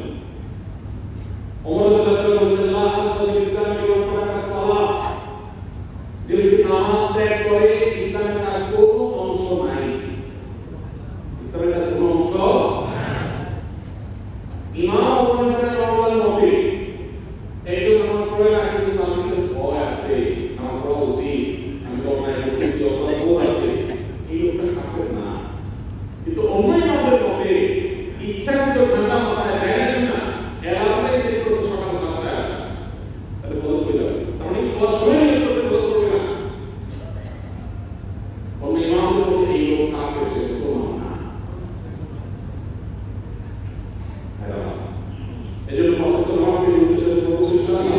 ওমর রাদিয়াল্লাহু আনহু বলেন, আল্লাহ হাসাল ইসলাম মান তারাকা সালাত, যে নামাজ ত্যাগ করে ইসলামের তার কোনো অংশ নাই। ইসলামের ইচ্ছাকৃত ঠান্ডা মাথায় যায় না এলাকাতে সেট করছে সকাল 7টায় তাহলে বদল হয়ে যাবে কারণ এই সবার সময় নিয়ে করতে বদল করবে না কোন ইমাম বলতে এই লোক কাফের সে মুসলমান না এজন্য পাঁচওয়াক্ত নামাজকে উদ্দেশ্য করব ইনশাআল্লাহ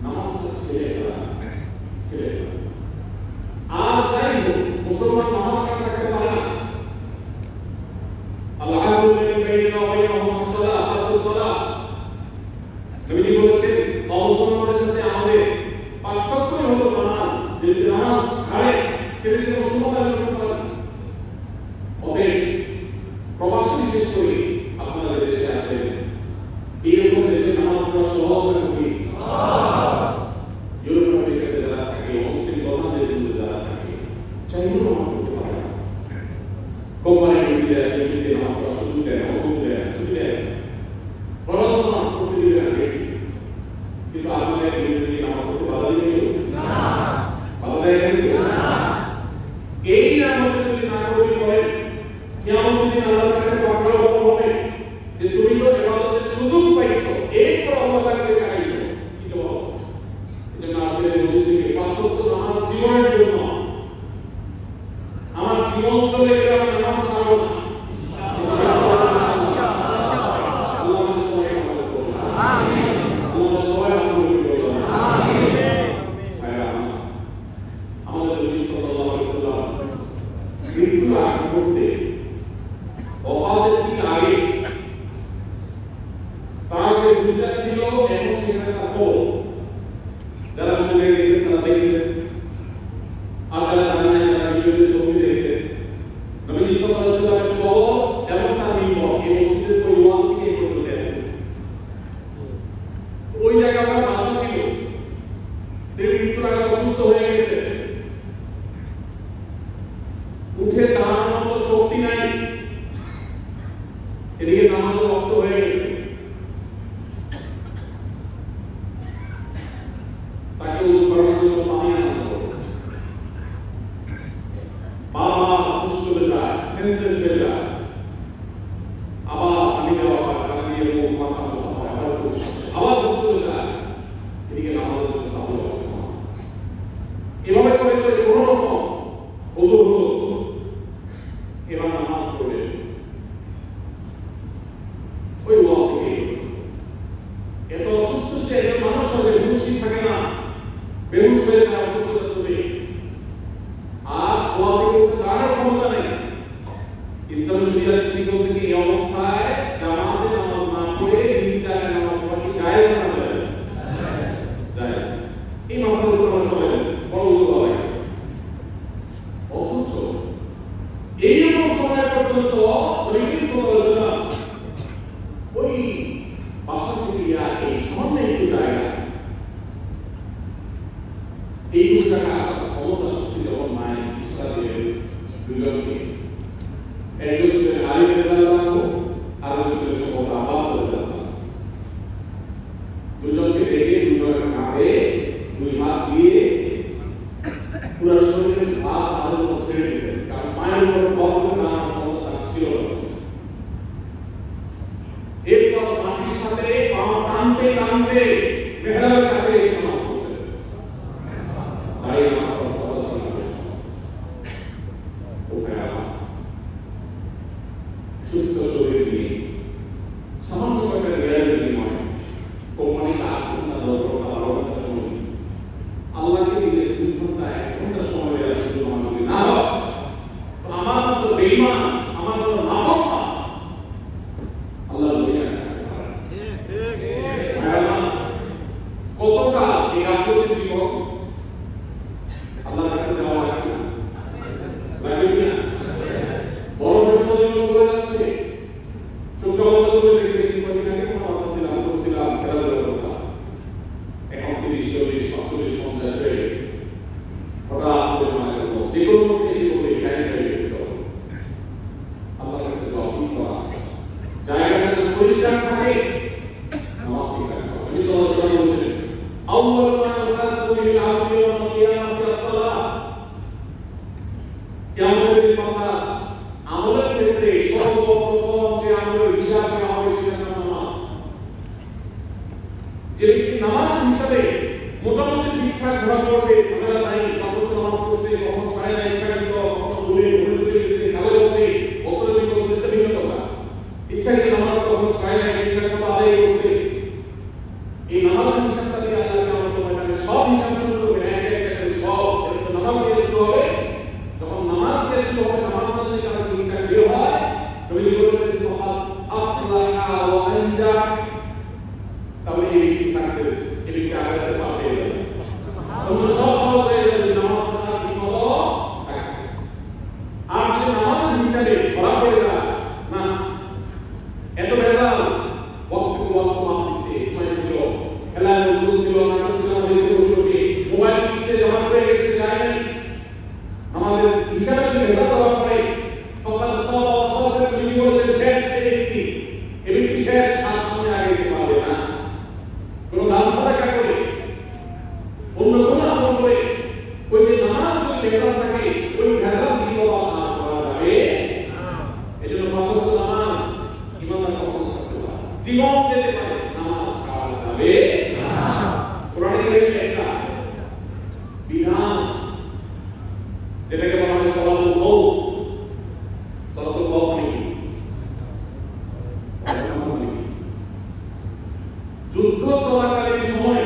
নামাজ ছেড়ে আর যাই হোক মুসলমান নামাজ ছাড়া থাকতে পারে না আল্লাহ বাইনা ওয়া বাইনাহুম as-সালাহ আত-সালাহ নবীজি বলেছেন অমুসলমানদের সাথে আমাদের পার্থক্যই হলো নামাজ যদি নামাজ ছাড়ে সে যদি মুসলমান হতে পারে অতএব প্রবাসী বিশেষ করে আপনাদের দেশে আছেন এইরকম দেশে নামাজ পড়া সহজ হবে কি ইউরোপ আমেরিকাতে যারা থাকে মুসলিম প্রধান দেশগুলোতে যারা থাকে চাইলেও নামাজ পড়তে পারে না কোম্পানির ডিউটিতে নামাজ পড়ার সুযোগ দেয় না অনুমতি দেয় না ছুটি দেয় ফরজ নামাজ পড়তে দিবে না কিন্তু আপনাদের ডিউটিতে নামাজ পড়তে বাধা দিবে না বাধা দেয় না এই নামাজ যদি না করে করেন কিয়ামতের দিন আল্লাহর কাছে পাকড়াও হবে যে তুমি তো ইবাদতের সুযোগ পাইছো এরপর আল্লাহ তাকে কাটাইছো কি জবাব এটা নাসিরের মসজিদে পাঁচ ওয়াক্ত নামাজ জীবনের জন্য আমার জীবন চলে গেলে আমি নামাজ ছাড়বো না ইনশাআল্লাহ আল্লাহ আমাদের সবাইকে ভালো করুন আমিন আল্লাহ সবাই আমাদের করুন আমিন আমাদের নবী সাল্লাল্লাহু আলাইহি ওয়াসাল্লাম মৃত্যুর আগ মুহূর্তে ওফাতের ঠিক আগে তার যে বুঝা ছিল এবং সেখানে তার কবর যারা মনে গেছেন তারা দেখছিলেন আর যারা জানেন না তারা ভিডিওতে ছবি দেখছেন নবী সাল্লাল্লাহু আলাইহি ওয়াসাল্লামের কবর এবং তার মিম্বর এই মসজিদের ওই ওয়াল থেকে এই পর্যন্ত ওই জায়গায় আমার বাসা ছিল তিনি মৃত্যুর আগে অসুস্থ হয়ে গেছে উঠে দাঁড়ানোর মতো শক্তি নাই এদিকে নামাজের রক্ত হয়ে গেছে তাকে উযু করার জন্য পানি আনা হলো বাবা হুঁশ চলে যায় সেন্সলেস হয়ে যায় আবার পানি দেওয়া হয় পানি দিয়ে মুখ মাথা মোছা হয় আবার হুঁশ চলে যায় এদিকে নামাজের জন্য সাহস এভাবে করে করে কোনো রকম উযু হলো এবার নামাজ পড়বে ওই ওয়াল থেকে এত অসুস্থ যে একজন মানুষ হবে হুঁশ থাকে না বেহুশ হয়ে যায় অসুস্থতা চলে আর শোয়া থেকে উঠে দাঁড়ানোর ক্ষমতা নেই ইসলামী শরিয়ার দৃষ্টিকোণ থেকে এই অবস্থায় জামাতে নামাজ না পড়ে নিজ জায়গায় নামাজ পড়া কি জায়েজ না জায়েজ জায়েজ এই মাসলার উপর আমরা সবাই বড় উজু করা লাগে অথচ এইরকম সময় পর্যন্ত নবী সাল্লাল্লাহু আলাইহি ওয়াসাল্লাম ওই বাসা থেকে এই সামান্য একটু জায়গা এইটুকু জায়গা আসার ক্ষমতা শক্তি যখন নাই ইশারা দিয়ে দুজনকে একজন ছিলেন আলী রাদিয়াল্লাহু আনহু আর একজন ছিলেন সম্ভবত আব্বাস রাদিয়াল্লাহু আনহু দুজনকে ডেকে দুজনের কাঁধে দুই হাত দিয়ে পুরো শরীরের ভাত তাদের উপর ছেড়ে দিয়েছেন কারণ মায়ের উপর ভর করে দাঁড়ানোর ক্ষমতা ছিল না এরপর মাটির সাথে পা টানতে টানতে মেহরাবের কাছে এসে নামাজ পড়ছেন দাঁড়িয়ে নামাজ পড়ার কথা ছিল সুস্থ শরীর নিয়ে সামান্য কয়েকটা রেয়ার বিনিময় কোম্পানিতে 8 ঘন্টা 10 ঘন্টা 12 ঘন্টা সময় দিচ্ছে আল্লাহকে দিলে 2 ঘন্টা 1 ঘন্টা সময় দেওয়ার সুযোগ আমার যদি না হয় তো আমার মতো বেঈমান আমার মতো নাফরমান আল্লাহ কতটা এই গাফলতের জীবন আল্লাহর কাছে দেওয়া লাগে না লাগে না বড় বিপদের মধ্যে যাচ্ছে চোখ বন্ধ করে দেখে দেখি কয়েকদিন আগে কোনো বাচ্চা ছিলাম ছোট ছিলাম খেলাধুলা করতাম এখন 30 40 45 50 হয়ে গেছে হঠাৎ করে মনে করলো যে কোনো মুখে এসে বলে টাইম হয়ে গেছে চলো আল্লাহর কাছে জবাব করা জায়গাটা যদি পরিষ্কার থাকে নামাজ ঠিক থাকে নবী সাল্লাল্লাহু আলাইহি ওয়াসাল্লাম বলেন আউয়ালু মা ইয়াহসাবু বিল আবদি ইয়াওমাল কিয়ামাতি আস-সালাহ কিয়ামতের দিন বান্দা আমল সর্বপ্রথম যে আমাদের হিসাব নেওয়া হবে সেটা নামাজ। যে ব্যক্তি নামাজ হিসাবে মোটামুটি ঠিকঠাক ধরা পড়বে, ঝামেলা নাই, পাঁচ ওয়াক্ত নামাজ পড়ছে, কখনো ছাড়ে নাই ইচ্ছাকৃত, কখনো ভুলে চলে গেছে, কালো হবে, বছরে 2 বছর সেটা ভিন্ন কথা। ইচ্ছাকৃত নামাজ কখনো ছাড়ে নাই, ঠিকঠাক মতো আদায় করছে, এই নামাজের হিসাবটা দিয়ে আল্লাহ কিয়ামতের ময়দানে সব হিসাব শুরু করবেন, একটা করে সব। এরকম নামাজ দিয়ে শুরু হবে। যখন নামাজ দিয়ে শুরু হবে, নামাজটা যদি কারো ঠিকঠাক বের হয়, নবী বলেছেন ফাকাদ আফলাহা ওয়া আনজা, তাহলে এই ব্যক্তি সাকসেস, এই ব্যক্তি আখিরাতে পা পেয়ে যাবে। অন্য সব সহজ হয়ে যাবে নামাজটা তার ঠিকমতো থাকে। আর যদি নামাজের হিসাবে ধরা পড়ে যায়, না এত ভেজাল, ওয়াক্ত মাপতেছে, ছিল খেলার মজুর ছিল, নাটক ছিল, মোবাইল কিনছে, জমা হয়ে গেছে, যায় নাই, আমাদের হিসাবে যদি ভেজাল ধরা পড়ে, ফাকাদ খাসিরা নবী বলেছেন শেষ এই ব্যক্তি শেষ, আর সামনে আগাইতে পারবে না। কোনো দান সাদাকা করে, অন্য কোনো আমল করে, ওই যে নামাজ যদি ভেজাল থাকে, ওই ভেজাল দিয়ে আর করা যাবে না। এই জন্য 5 ওয়াক্ত নামাজ ইমানদার কখনো ছাড়তে পারে না, জীবন যেতে পারে, নামাজ ছাড়া যাবে না। কোরআনে কারিমে একটা বিধান যেটাকে বলা হয় সালাতুল খাউফ। সালাতুল খাউফ মানে কি? যুদ্ধ চলাকালীন সময়,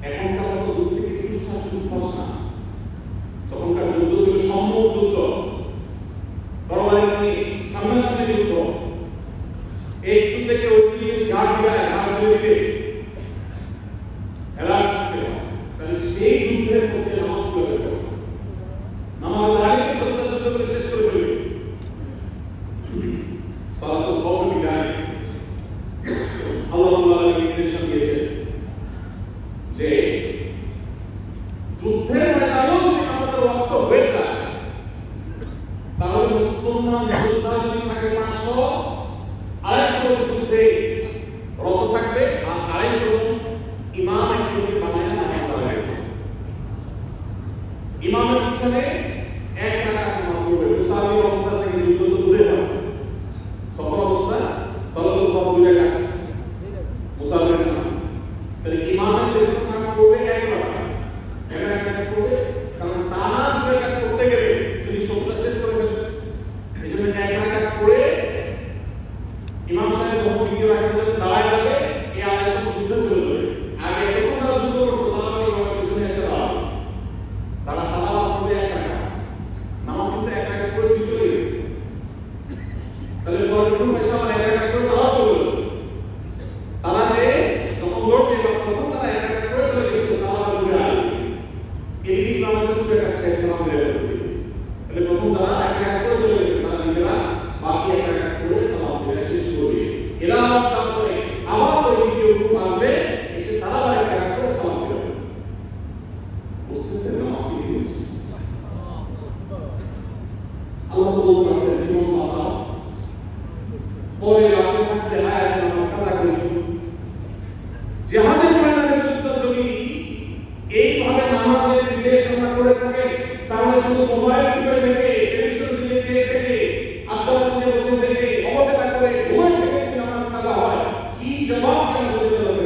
এখনকার মতো দূর থেকে চুষ্টাস না, তখনকার যুদ্ধ ছিল সম্মুখ যুদ্ধ, তরবারি নিয়ে সামনাসামনি যুদ্ধ। একটু থেকে ওই দিকে যদি ঘাট ফিরায়, ঘাট ফেলে দিবে, এরা থাকতে হয়। তাহলে সেই যুদ্ধের মধ্যে নামাজ পড়বে, নামাজের আগে সত্তর যুদ্ধ করে শেষ করে ফেলবে। সালাতুল খাউফ বিধান আল্লাহ নির্দেশনা দিয়েছেন যে যুদ্ধের ময়দানেও যদি আমাদের রক্ত হয়ে যায়, তাহলে মুসলমান যোদ্ধা যদি থাকে 500, 250 যুদ্ধে রত থাকবে, আর 250 ইমাম একজনকে বানায় নামাজ পড়াবে। ইমামের পিছনে 1 রাকাত নামাজ পড়বে। মুসাফির অবস্থা থেকে যুদ্ধ তো দূরে হবে, সফর অবস্থা সালাতুল খাউফ 2 রাকাত মুসাফির নামাজ। তাহলে ইমামের পেছনে থাকবে 1 রাকাত করবে, কারণ টানা 2 রাকাত করতে গেলে যদি সবটা শেষ করে ফেলে, এই জন্য 1 রাকাত করে ইমাম সাহেব যখন 2 রাকাতের জন্য দাঁড়ায় যাবে, এই আয়াত যুদ্ধ চলে যাবে। আগে যখন তারা যুদ্ধ করতো, তারা ইমামের পিছনে এসে দাঁড়াবে, তারা করবে 1 রাকাত নামাজ, কিন্তু 1 রাকাত করে চলে গেছে। তাহলে পরের গ্রুপ এসে আবার 1 রাকাত করে তারা চলে গেল। তারা যে যখন লড়বে, তখন তারা 1 রাকাত করে চলে গেছে, তারা ঘুরে আসবে। এই ইমামের 2 রাকাত শেষ নামাজ হয়ে গেছে। তাহলে প্রথম তারা 1 রাকাত করে চলে গেছে, তারা নিজেরা বাকি 1 রাকাত করে সালাত দিয়ে শেষ করবে। এরা তারপরে আবার ওই দ্বিতীয় গ্রুপ আসবে, এসে তারা আবার 1 রাকাত করে সালাত দেবে। বুঝতেছেন নামাজ কি জিনিস? আল্লাহ বলতে পারেন জীবন বাঁচাও, পরে বাঁচে থাকতে হায়াতে নামাজ কাজা করি। জিহাদের ময়দানে যুদ্ধ যদি এইভাবে নামাজের নির্দেশনা করে থাকে, তাহলে শুধু মোবাইল টিপে থেকে, টেলিভিশন দিয়ে চেয়ে থেকে, আড্ডা দিতে বসে থেকে, অবহেলা করে ঘুমাই থেকে যদি নামাজ কাজা হয়, কি জবাব কেন বলতে হবে?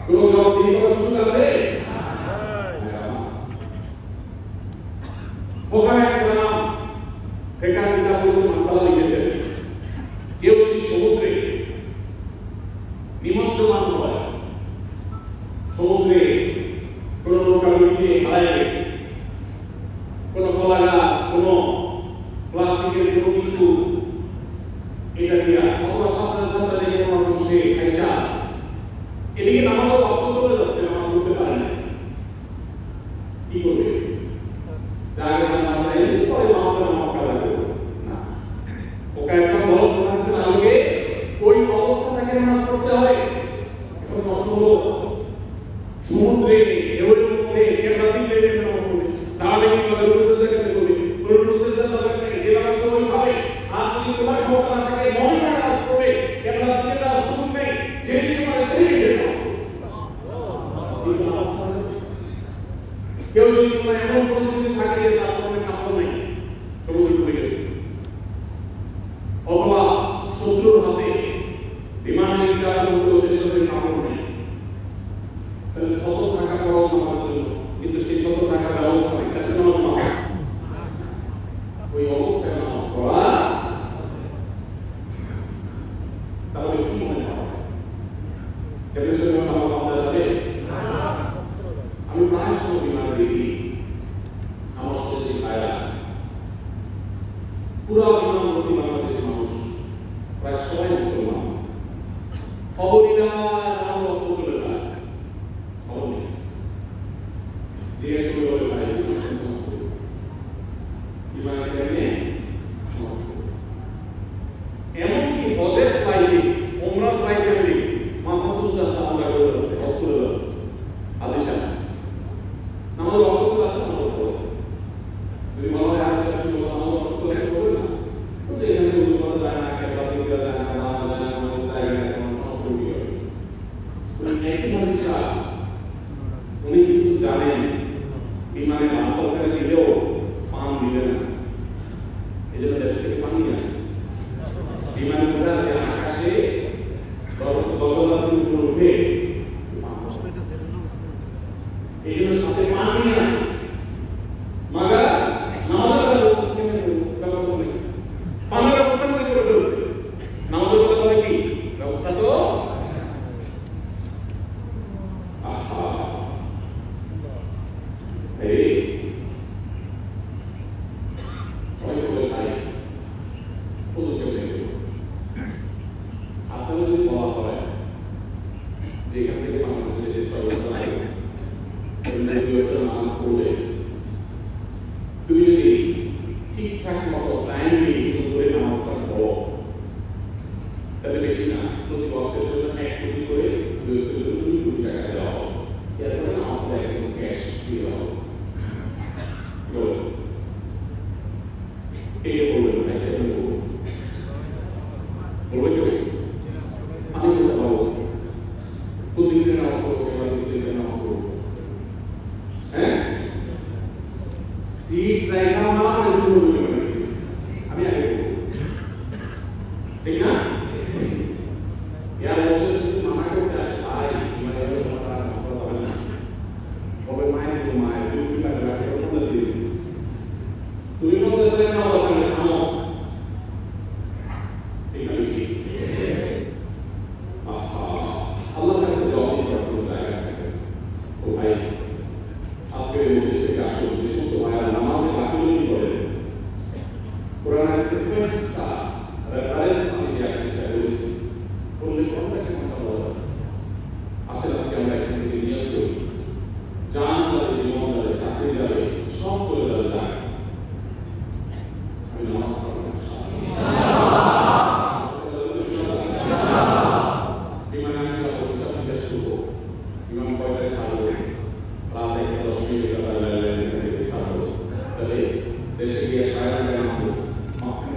কোনো জবাব দিয়ে করার সুযোগ আছে? ফোকাহে কেরাম ফিকহ কিতাবগুলোতে মাসালা লিখেছেন, কেউ যদি সমুদ্রে নিমজ্জমান হয়, সমুদ্রে কোন নৌকা ডুবিয়ে হারায় গেছে, কোন কলা গাছ, কোন প্লাস্টিকের কোনো কিছু এটা দিয়া, অথবা সাবধানে কোনো রকম সে এসে আসে, এদিকে নামাজের অর্থ চলে যাচ্ছে, নামাজ পড়তে পারে না, কি করবে? আগে নামাজ চাইলে পরে নামাজ কাজা করবে না। ওকে একটা বড় প্রমাণের আগে ওই অবস্থা থেকে নামাজ পড়তে হয়। এখন প্রশ্ন হলো, সমুদ্রে ঢেউয়ের মধ্যে কেমন দিকে নামাজ পড়বে? দাঁড়াবে কিভাবে? রুকুসেজদা কেমনে করবে? রুকুসেজদা দরকার নেই, যে নামাজ ওই হয়। আর যদি তোমার ক্ষমতা না থাকে, মনে নামাজ পড়বে, কেমন দিকে যাওয়ার সুযোগ নেই, যেদিকে পারে সেই দিকে নামাজ পড়বে। কেউ যদি কোনো এমন পরিস্থিতি থাকে যে তার কোনো কাপড় নেই, সমুদ্রে ডুবে গেছে, অথবা শত্রুর হাতে বিমানের নির্যাতন করে দেশের কাপড় নেই, তাহলে সতর্ক থাকা ফরজ নামাজের জন্য, কিন্তু সেই সতর্ক থাকার ব্যবস্থা নেই, তাহলে নামাজ না ওই অবস্থায় নামাজ পড়া তাহলে কি মনে হয় যাদের সঙ্গে নামাজ পড়া যাবে? আমি প্রায় সময় বিমানে দেখি আমার স্বদেশী ভাইরা পুরো বিমানবন্দী বাংলাদেশের মানুষ প্রায় সবাই মুসলমান, অবলীলায় নাম রক্ত চলে যায়, খবর নেই, জিজ্ঞেস করে বলে ভাই বিমানে কেমনে এমনকি হজের ফ্লাইটে, ওমরার ফ্লাইটে আমি দেখছি মাথা চলছে সালাম করে যাচ্ছে, হজ করে যাচ্ছে, আজি সাহেব নামাজ রক্ত চলে আছে, নামাজ পড়ে যদি মনে হয় আসলে আপনি নামাজ রক্ত চলে পড়বে না, কিন্তু এখানে উজু করা যায় না, কেবলা দিকে যায় না, নামাজ যায় না, নামাজ যায় না, নামাজ পড়বে উনি একই হাজি সাহেব, উনি কিন্তু জানেন বিমানে ভাত তরকারি দিলেও পান দিবে না, এই জন্য দেশ থেকে পানি আসে, বিমানে উঠে আছে আকাশে 10,000 ফুট উপরে উঠে এই জন্য সাথে পানি আসে, মাগা নামাজের ব্যবস্থা নেই, পানির ব্যবস্থা করে ফেলছে, নামাজের কথা বলে কি ব্যবস্থা তো আহা এই আপনারা যদি বলা হয় যে এখান থেকে বাংলাদেশে যে 6 বছর আগে নামাজ পড়লে তুমি যদি ঠিকঠাক মতো টাইম নিয়ে করে নামাজটা পড়ো তাহলে বেশি না, প্রতি বছরের জন্য 1 কোটি করে 2 কোটি টাকা দেওয়া হবে, এরপরে না আমরা একদম ক্যাশ দিয়ে দেওয়া হবে, এই বলবেন না, এটা বলবে কেউ আমি বলতে পারবো প্রতিদিনের নামাজ পড়বো, প্রতিদিনের নামাজ পড়বো, হ্যাঁ সিট জায়গা মালা আমি আগে বলবো, ঠিক না? ইয়ার বসে যদি মানা করতে আসে ভাই মানে হবে না, তবে মায়ের দিল মায়ের 2 কোটি টাকা রাখে ওটা দিয়ে দিন, তুমি বলতে চাই না ওখানে থামো, ঠিক না? ঠিক আল্লাহর কাছে জবাব করার কোনো জায়গা থাকে ও ভাই, আজকের মধ্যে থেকে আসুন যে সমস্ত ভাইরা নামাজে গাফিলতি করেন, কোরআনের সিগনেচারটা রেফারেন্স আমি দেওয়ার চেষ্টা করেছি, বললে কোনটাকে কোনটা বলা যাবে, আসলে আজকে আমরা এখান থেকে নিয়োগ করি জান যাবে, জীবন যাবে, চাকরি যাবে, সব চলে যাবে যায়, আমি নামাজ পড়ব বিমানে আমি অবশ্যই জিজ্ঞেস করবো বিমান কয়টায় ছাড়বো, রাত 1:10 থেকে ছাড়বো, তাহলে দেশে গিয়ে সারা রাত নামবো,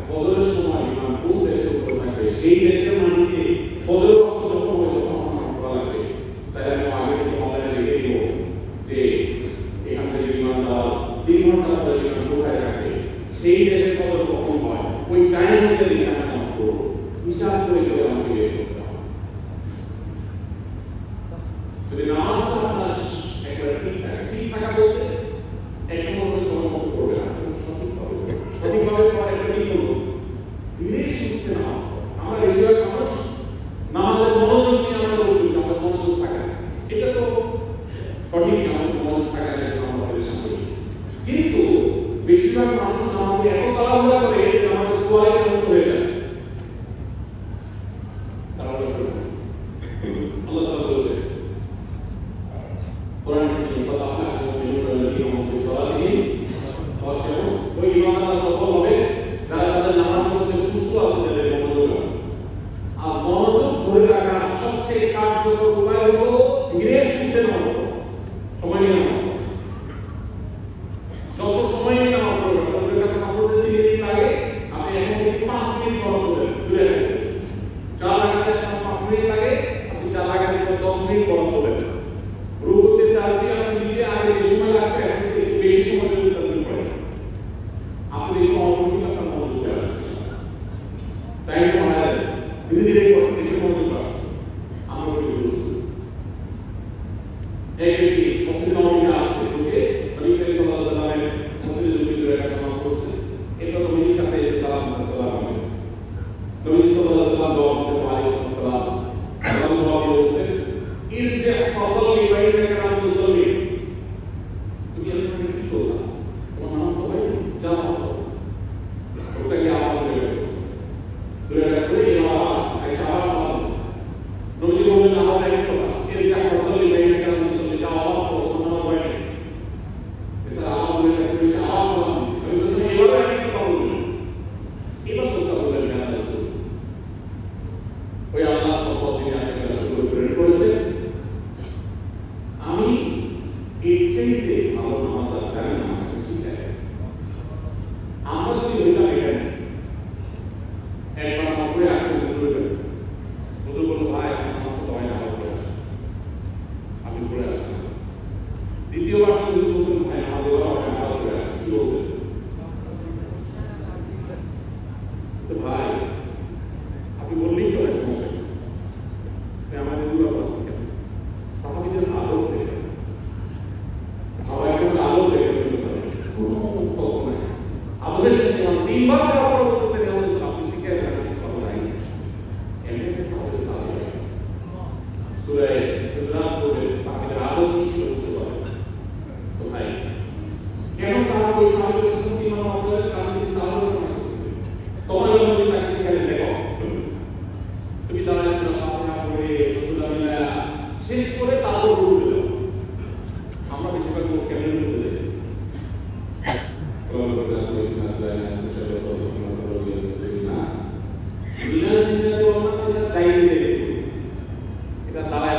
ফজরের সময় বিমান কোন দেশের উপর থাকবে সেই দেশের মাটিতে ফজরের রক্ত যখন হবে তখন করা লাগবে, তাই আমি আগে থেকে অনলাইনে লিখে দিব যে এখান থেকে বিমান যাওয়া 3 ঘন্টা পরে বিমান কোথায় রাখবে, সেই দেশের ফজর কখন হয়, ওই টাইম অনুযায়ী আমি নামাজ পড়বো, হিসাব করে করে আমাকে বের করতে হবে। যদি নামাজটা আপনার একবারে ঠিক থাকা বলতে একদম সময় মতো করবে না, সঠিকভাবে পরে একটা কি করবো, ধীরে সুস্থে নামাজ পড়ো। আমরা বেশিরভাগ মানুষ নামাজের মনোযোগ নিয়ে আমরা উঠি, আমাদের মনোযোগ থাকে না, এটা তো সঠিক না, আমাদের মনোযোগ থাকা যায় আমরা পরিশ্রম করি, কিন্তু বেশিরভাগ মানুষ নামাজে এত তাড়াহুড়া করে যে নামাজের কোয়ালিটি নষ্ট হয়ে যায়, তাড়াহুড়া করে আল্লাহ তাআলা বলেছে কোরআনে কথা আপনাকে ওই ইমানদাররা সফল হবে যারা তাদের নামাজের মধ্যে খুশু আছে, যাদের মনোযোগ আছে, আর মনোযোগ ধরে রাখার সবচেয়ে কার্যকর উপায় হলো ধীরে সুস্থে নামাজ পড়া, সময় নিয়ে নামাজ পড়া, যত সময় নিয়ে নামাজ পড়বেন তাদের কাছে নামাজ পড়তে 3 মিনিট লাগে, আপনি এখন তুমি এখানে কি করলা তোমার নামাজ তো হয় যাও ওটা কি আওয়াজ হয়ে গেল দূরে করে এই আওয়াজ একটা আওয়াজ আওয়াজ নবীজি বললেন আওয়াজ একই কথা এর যে ফসলি বাইরে কারণ মুসল্লি যা আওয়াজ করো তোমার নামাজ হয় এটা আওয়াজ হয়ে গেল সে আওয়াজ করলাম আমি বলছি এবারও একই কথা বললেন এবার কথা বললেন না রাসূল ওই আল্লাহ শপথ যিনি আপনাকে রাসূল প্রেরণ করেছেন আমি এর চাইতে ভালো নামাজ আর জানি না আমাকে শিখায় আমরা যদি হইতাম এখানে একবার নামাজ পড়ে আসছেন হুজুরের কাছে হুজুর বলল ভাই আপনার নামাজটা তো হয় না আবার পড়ে আসেন আপনি পড়ে আসেন দ্বিতীয়বার হুজুর বললেন ভাই নামাজ এবার হয় না আবার পড়ে আসেন কি বলবেন তো ভাই আপনি বললেই তো হয় সমস্যা কি আমাদের দুবার বলছেন কেন সাহাবীদের আদব দেখে সবাইকে আদব দেখে আদবের সাথে তিনবার পর পর বলতেছেন আপনি শিখে দেন কিছু ভালো নাই এমনি সাহাবীদের সাহাবী সূরা হুজুরাত পড়ে সাহাবীদের আদব কি ছিল বুঝতে পারবেন তো ভাই কেন সাহাবীদের সুন্নাত ইমাম আবুল কাদের তাআলা তোমার মধ্যে তাকে শিখাতে দেখো তুমি দাঁড়ায় সালাম পড়ে রাসূলুল্লাহ শেষ করে তারপর রুকু দিল আমরা বেশিরভাগ লোক কেমন রুকু দেই এটা দাঁড়ায়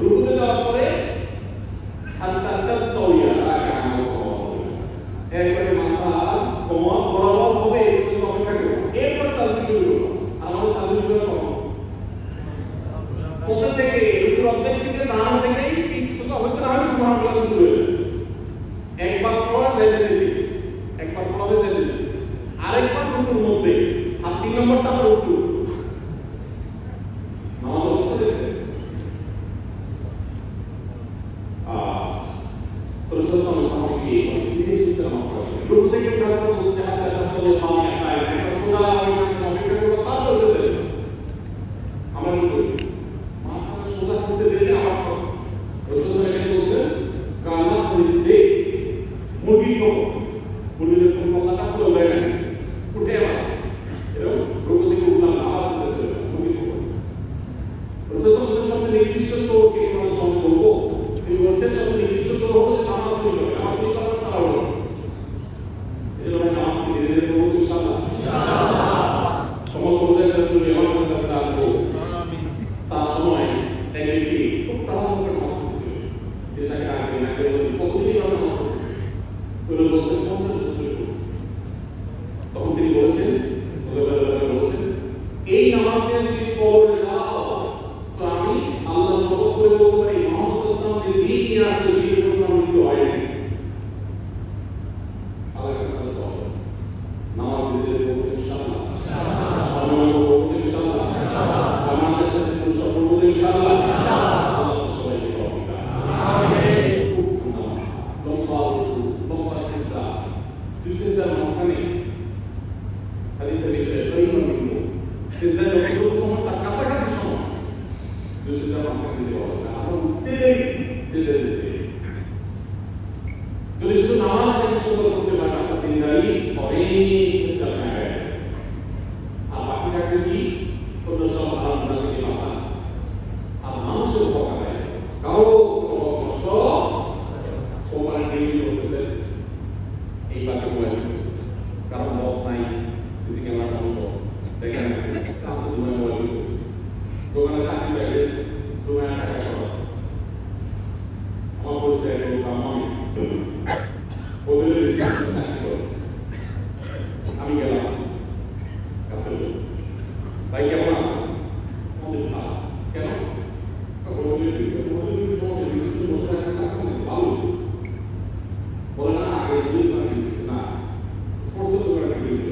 রুকুতে যাওয়ার পরে একবারে মাথা কোমর বরাবর হবে কিন্তু অপেক্ষা করো এরপর তাজবিদ শুরু করো আমাদের তাজবিদ শুরু করো প্রথম থেকে রুকুর অর্ধেক থেকে দাঁড়ানো থেকেই পিঠ সোজা হইতে না হইতে সুবহানাল্লাহ শুরু হয়ে একবার পড়া যাইতে যেতে একবার পড়াবে যেতে আরেকবার রুকুর মধ্যে আর 3 নম্বরটা রুকু নামাজ অবস্থা দেখছে Terus-terusan bersama kita, ini sistem apa? Dulu kita berada di sekitar atas tombol power yang lain. Kita sudah mau kita berapa tahun sudah? Amal dulu. Maka sudah kita dari apa? Terus-terusan kita berusah karena politik, mungkin tu, politik pun kalau tak perlu bayar, udah apa? Itu, dulu kita ulang awas sudah, mungkin tu. Terus-terusan sampai di Kristo cowok kita harus ngomong. Ini macam satu di Kristo cowok itu nama cowok. তার সময় এক ব্যক্তি খুব তাড়াতাড়ি করে নামাজ পড়তেছিল যে তাকে আগে না করে কতদিন এভাবে নামাজ পড়তে বলছেন 50 বছর ধরে পড়তেছে তখন তিনি বলেছেন এই নামাজ দিয়ে যদি কবরে যাও তো আমি আল্লাহ শপথ করে বলতে পারি মুহাম্মদ সাল্লাল্লাহু আলাইহি ওয়াসাল্লাম যে দিন নিয়ে আসছে দিনের কোনো মৃত্যু হয়নি নামাজ দিতে বলতে ইনশাআল্লাহ সময় বলতে ইনশাআল্লাহ জামাতের সাথে মুসল্লি বলতে ইনশাআল্লাহ আল্লাহ সবাইকে তৌফিক দান আমিন লম্বা সিজদা দুই সিজদার মাঝখানে হাদিসে লিখে তৈমন কিন্তু সিজদা যতটুকু সময় তার কাছাকাছি সময় দুই সিজদার মাঝখানে দিতে বলা হয় আমরা উঠতে দেই সিজদা দিতে যদি শুধু নামাজ থেকে সুন্দর করতে পারে আপনার দিনদারি অনেক দরকার আর বাকি থাকবে কি অন্য সব আল্লাহ থেকে বাঁচা আর মানুষের উপকার হয় কারো কোনো কষ্ট ওমান রিভিউ করতেছে এই বাকি মোবাইল করতেছে কারণ লস নাই সিসি ক্যামেরা নষ্ট দেখেন আছে দুনিয়া মোবাইল করতেছে দোকানে চাকরি পাইছে দুনিয়া টাকা খরচ আমার পরিচয় একটা আমি ওদের আমি গেলাম কাছে ভাই কেমন আছে আমাদের ভালো কেন বলে না আগে না স্পর্শ করে গেছিল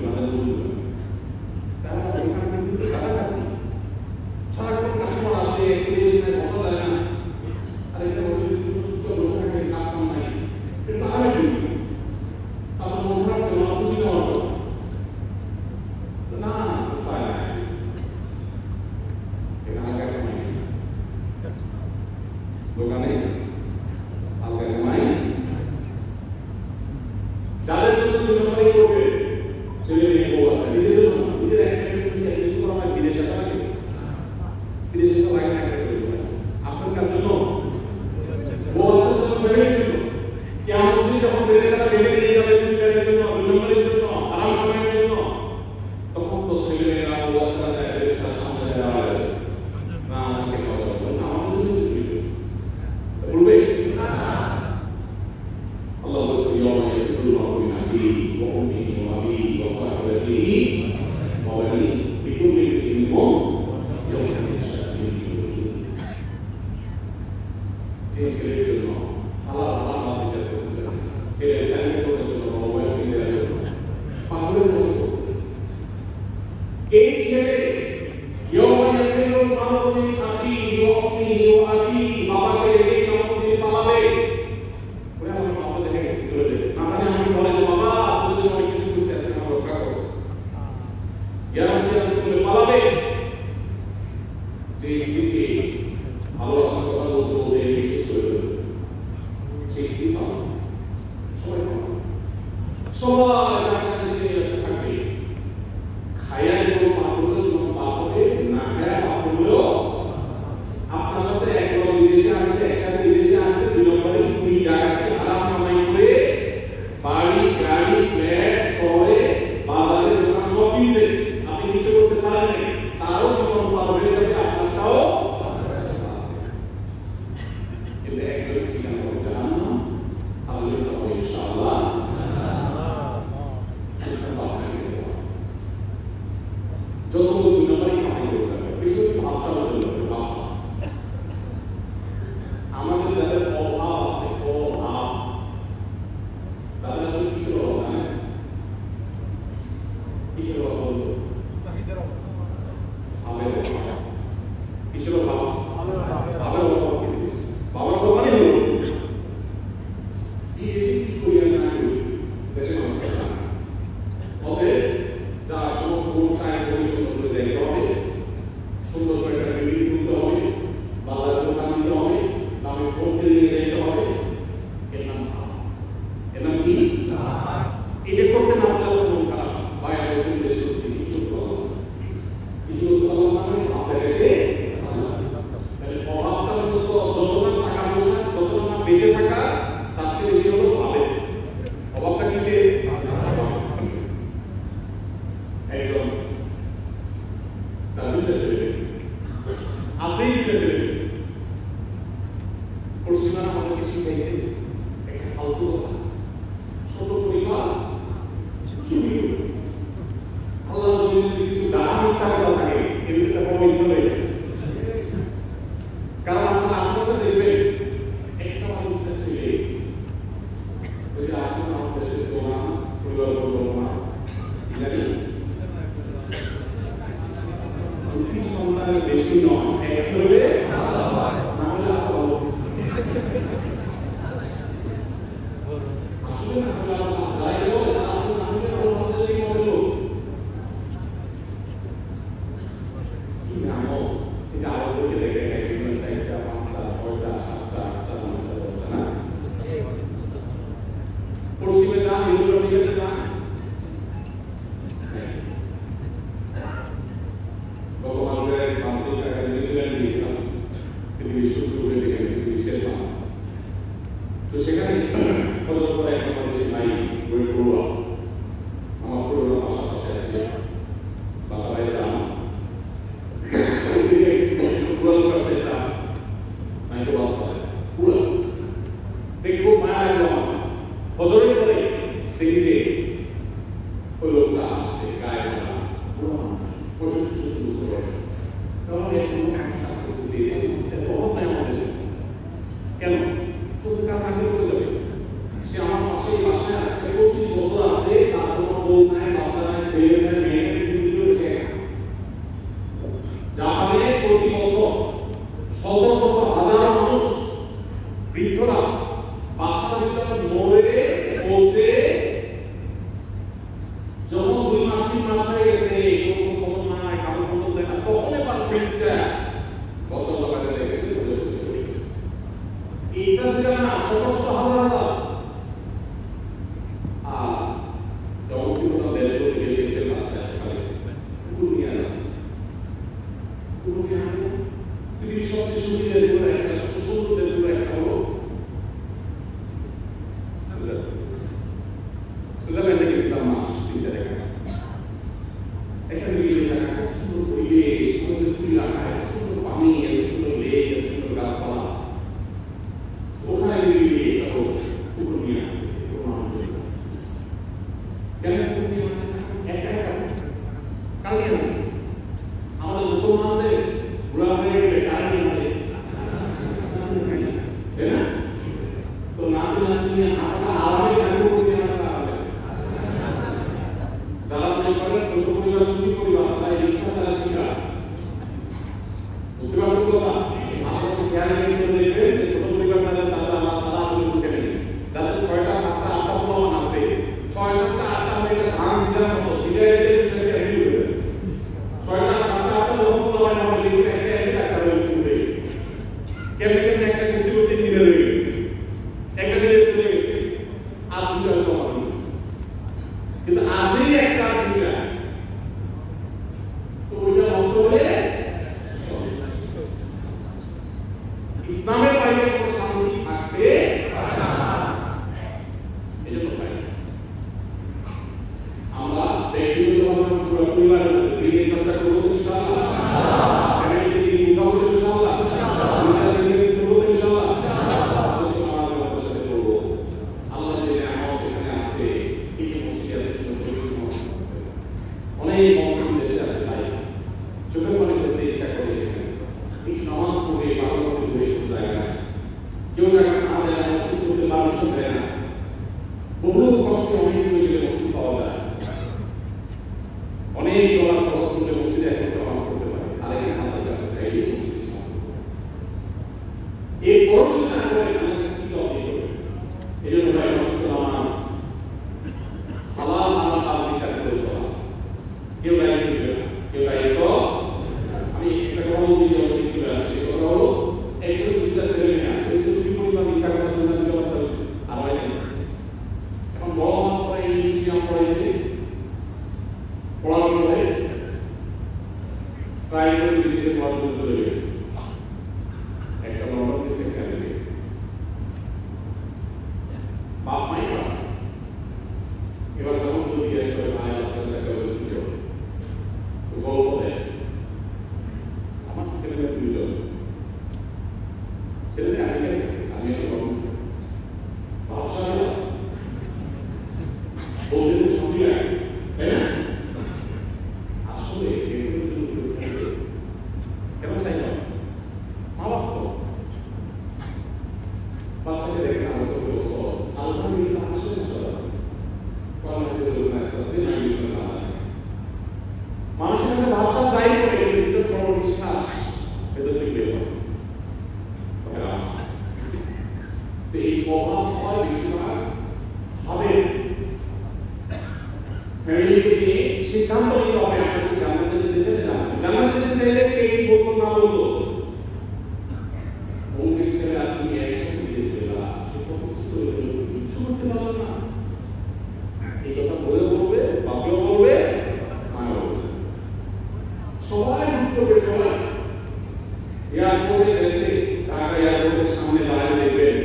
সারাক্ষণ কাস্টমার আসে একটু বসা যায় না আর এটা বসে কাজ নাই আমার মনে হয় খুশি নেওয়ার না এখানে আলগা নাই, দোকানে আলগা নাই। যাদের জন্য 2 নম্বরই করবে ছেলে মেয়ে বউ আছে, নিজেদের জন্য নিজের একটা কিছু করা হয়, বিদেশে আসা লাগে, বিদেশে আসা লাগে না, আসল কার জন্য বউ আছে জন্য, ফ্যামিলির জন্য। কেমন দিন যখন বেড়ে গেলে বেড়ে নিয়ে যাবে চুরিদারের জন্য, 2 নম্বরের জন্য, আরাম কামাইয়ের জন্য, তখন তো ছেলে মেয়েরা বউ আছে তাদের সামনে দাঁড়াবে না, আমাকে কথা বলবে না, আমাদের জন্য তো চুরি করছে বলবে না। আল্লাহ বলছে ইয়াউমা ইয়াফিরুল মারউ মিন আখিহি ওয়া উম্মিহি ওয়া আবিহি ওয়া সাহিবাতিহি ওয়া বানিহি লিকুল্লি ইমরিইন মিনহুম ইয়াওমাইযিন শা'নুন ইউগনিহি। যে ছেলের জন্য হালাল হারাম বিচার করতেছে, ছেলের চাকরি করার জন্য, মোবাইল কিনার জন্য পাগলের মতো এই ছেলে ইয়াউমা ইয়াফিরুল মারউ মিন আখিহি ওয়া উম্মিহি ওয়া আবিহি, বাবাকে রেখে কেমন দিন পালাবে। ওরে আমার বাবা দেখে গেছে চলে যাবে, না জানি আমাকে বলে যে বাবা তোর জন্য অনেক কিছু করছে, আজকে আমার রক্ষা করো, ইয়ারসিয়াস করে পালাবে। যে স্ত্রীকে ভালোবাসার কথা বলতে বলতে বিশেষ করে ফেলেছে, সেই স্ত্রী পাবে সবাই পাবে, সবাই যার দিকে এসে থাকবে। খায়া যখন পাপগুলো যখন পাপ হবে, না খায়া পাপগুলো আপনার সাথে একদম বিদেশে আসছে, একসাথে বিদেশে আসছে, 2 নম্বরে চুরি ডাকাতি আরাম কামাই করে বাড়ি গাড়ি ফ্ল্যাট শহরে বাজারে দোকান সব কিনছে, আপনি কিছু করতে পারেন না, তারও জীবন পার হয়ে যাবে, আপনারটাও। কিন্তু একজন ঠিকানা হবে জাহান্নাম, আল্লাহ হবে ইনশাআল্লাহ। যত 2 নম্বরই কামাই করতে হবে, বিশেষ করে ভাবসার জন্য ভাবসা। আমাদের যাদের অভাব আছে, অভাব, তাদের আসলে কিসের অভাব জানেন? কিসের অভাব বলতো? ভাবের অভাব। কিসের অভাব? ভাবের অভাব। কিছু বাবার অভাব মানে হলো কি এসে কি করি আমি না করি দেশে মানুষ না হবে, যা সব কোন টাইম পরিশোধ করে যাইতে হবে, সুন্দর করে একটা বিল্ডিং তুলতে হবে, বাজারে দোকান দিতে হবে, দামি ফোন কিনে যেতে হবে, এর নাম ভাব। এর নাম কি? এটা করতে না পারলে আপনার মন খারাপ, বাইরে বসে দেশে বসে কিছু করতে পারলাম না, কিছু করতে পারলাম না, মানে ভাবতে গেলে তাহলে অভাবটা হলো যতটা টাকা পয়সা, যতটা না বেঁচে থাকা, তার চেয়ে বেশি হলো ভাবে। অভাবটা কিসে? একজন তার 2টা ছেলে আসেই, 2টা ছেলে পশ্চিমারা আমাদেরকে শিখাইছে একটা ফালতু কথা, ছোট পরিবার সুখী হবে। আল্লাহ যদি কিছু দাম টাকা থাকে এর ভিতরে বড় মিথ্যা নেই, কারণ আপনার আশেপাশে দেখবেন একটা মানুষের ছেলে ওই যে আসে না আমাদের দেশে সোনা পরিবার করবো না, জানি 2টি সন্তানের বেশি নয়, একটি হলে না হলে আল্লাহ আসলে না হলে আল্লাহ দাঁড়িয়ে বলে না, আসলে না হলে আল্লাহ সেই মডেল কি নাম এই আরবদেরকে দেখে একজন 4টা 5টা 6টা 7টা 8টা 9টা 10টা না, পশ্চিমে যান, ইউরোপে যান, ভগবানের মাধ্যমে টাকা নিউজিল্যান্ড গিয়েছিলাম, পৃথিবীর সূর্যপুরে যেখানে পৃথিবীর শেষ মাথা, তো সেখানে ফজর পরে এক বাংলাদেশি ভাই বই পড়ুয়া আমার পড়ুয়া পাশাপাশি আসছে, বাসা বাইরে দাম ওইদিকে পুরানো কাছে একটা নাই তো বাস পুরো দেখবো মায়া লাগলো আমার। ফজরের পরে দেখি যে ওই লোকটা আসছে গায়ে মারা পুরো কেন বলছে কাজ না করে যাবে, সে আমার পাশে বাসায় আসছে 25 বছর আছে, তার কোনো বউ নাই, বাচ্চা নাই, ছেলে নাই, মেয়ে নাই, জাপানে প্রতি বছর শত শত হাজার মানুষ বৃদ্ধরা বাসার ভিতরে মরে পচে, যখন 2 মাস 3 মাস হয়ে গেছে কোনো খবর নাই, কাগজ পত্র দেয় না, তখন এবার পুলিশরা এইটা যেটা না শত শত হাজার হাজার আর অবস্থিত দেশগুলো থেকে দেখতে রাস্তায় সকালে কুকুর নিয়ে আসে কুকুর নিয়ে আসে পৃথিবীর সবচেয়ে সুন্দর দেশগুলো একটা সবচেয়ে সুন্দর দেশগুলো একটা হলো সুইজারল্যান্ডে গেছিলাম মাস 3-4 একটা মিলিয়ে থাকা কত সুন্দর পরিবেশ সমুদ্রের তীরে রাখা এত সুন্দর পানি এত সুন্দর লেক এত সুন্দর গাছপালা ওখানে মিলিয়ে তারপর কুকুর নিয়ে আসছে কেন কুকুর নিয়ে একা একা কালিয়ে রাখে আমাদের মুসলমানদের ঘোরা হয়ে গেলে কালিয়ে রাখে তাই না তো নাতি নাতি নিয়ে হাঁটা আলাদা কুকুর নিয়ে হাঁটা যারা মনে করেন ছোট পরিবার সুখী পরিবার তারা এই রিক্সা চালা শিখা বুঝতে পারছেন কথা আশেপাশে খেয়াল করে দেখবেন যে ছোট পরিবার তাদের তারা আসলে সুখে নেই যাদের 6টা 7টা 8টা পোলাপান আছে 6 7টা 8টা হবে একটা ধান সিজার মতো সিজাই দিয়ে সেটাকে রেডি করে দেবে 6টা 7টা 8টা যখন পোলাপান হবে দেখবেন একটা একটা রয়েছে শুনতে কেমনে কেমনে একটা করতে করতে ইঞ্জিনিয়ার হয়ে গেছে একটা বিদেশ চলে গেছে আর দুটো হয়তো মানুষ কিন্তু আসেই একটা দুইটা তো ওইটা নষ্ট হলে ইসলামের বাইরে কোনো শান্তি থাকতে পারে না এজন্য ভাই আমরা ব্যক্তিগতভাবে পুরো পরিবারের দিনের চর্চা করবো ইনশাআল্লাহ ফ্যামিলিতে দিন বুঝাবো ইনশাআল্লাহ আমরা দিনে চলবো ইনশাআল্লাহ যদি আমাদের আমাদের সাথে করবো আল্লাহ যে নিয়ামত এখানে আছে এই মসজিদে আছে অনেক মসজিদ দেশে আছে ভাই চোখের পানি ফেলতে ইচ্ছা করে সেখানে একটু নামাজ পড়ে ভালো করে ঘুরে একটু জায়গা না কেউ জায়গা না হলে মসজিদ করতে পারমিশন দেয় না বহু কষ্টে অনেক দূরে গেলে মসজিদ পাওয়া যায় অনেক ডলার খরচ করলে মসজিদে এখন নামাজ পড়তে পারে আর এখানে আমাদের কাছে চাইলে এই বড় যদি না করে আমাদের কি অবধি করবে এই জন্য ভাই মসজিদ নামাজ হালাল হালাল কাজ বিচার করে চলা কেউ দায়িত্ব দিবে না কেউ দায়িত্ব আমি একটা কথা বলতে গিয়ে অনেক চলে আসছে সে কথা হলো একজন দুইটা ছেলে মেয়ে আছে ওই যে সুখী পরিবার মিথ্যা কথা শুনে দুটো বাচ্চা হচ্ছে আর হয় না এখন বড় হওয়ার পরে ইংলিশ মিডিয়াম পড়াইছে পড়ানোর পরে ট্রাই করে বিদেশে পড়ার জন্য চলে গেছে একটা লন্ডন গেছে একটা গেছে বাপ মাই পারে এবার যখন তো জিজ্ঞেস করে ভাই আপনার দেখা বলে কি করবে তো গল্প দেয় আমার ছেলেমেয়ে 2 জন ছেলেমেয়ে আমেরিকা থাকে আমি একটা গল্প ব্যবসা বলতে সঙ্গে লাগে তাই না আসলে এগুলোর জন্য কেন চাই না মা বাপ তো বাচ্চাকে দেখে আলোচনা করবো আলহামদুলিল্লাহ আসলে মানুষের কাছে ভাবসাব যাই করে কিন্তু ভিতর কোনো বিশ্বাস ভেতর থেকে বের হয় তো এই প্রভাব হয় বেশিরভাগ হবে ফ্যামিলিকে নিয়ে সিদ্ধান্ত নিতে হবে আপনাকে জান্নাতে যেতে চাইলে জান্নাতে যেতে চাইলে কে কি বলবো না বলবো অমুক ছেলে আর তুমি একসাথে যেতে পেলা সে কত কিছু করতে পারলো না এই কথা বলে বলবে বাপেও বলবে মায়েও বলবে সবাই করবে সবাই এয়ারপোর্টে এসে ঢাকা এয়ারপোর্টের সামনে দাঁড়িয়ে দেখবেন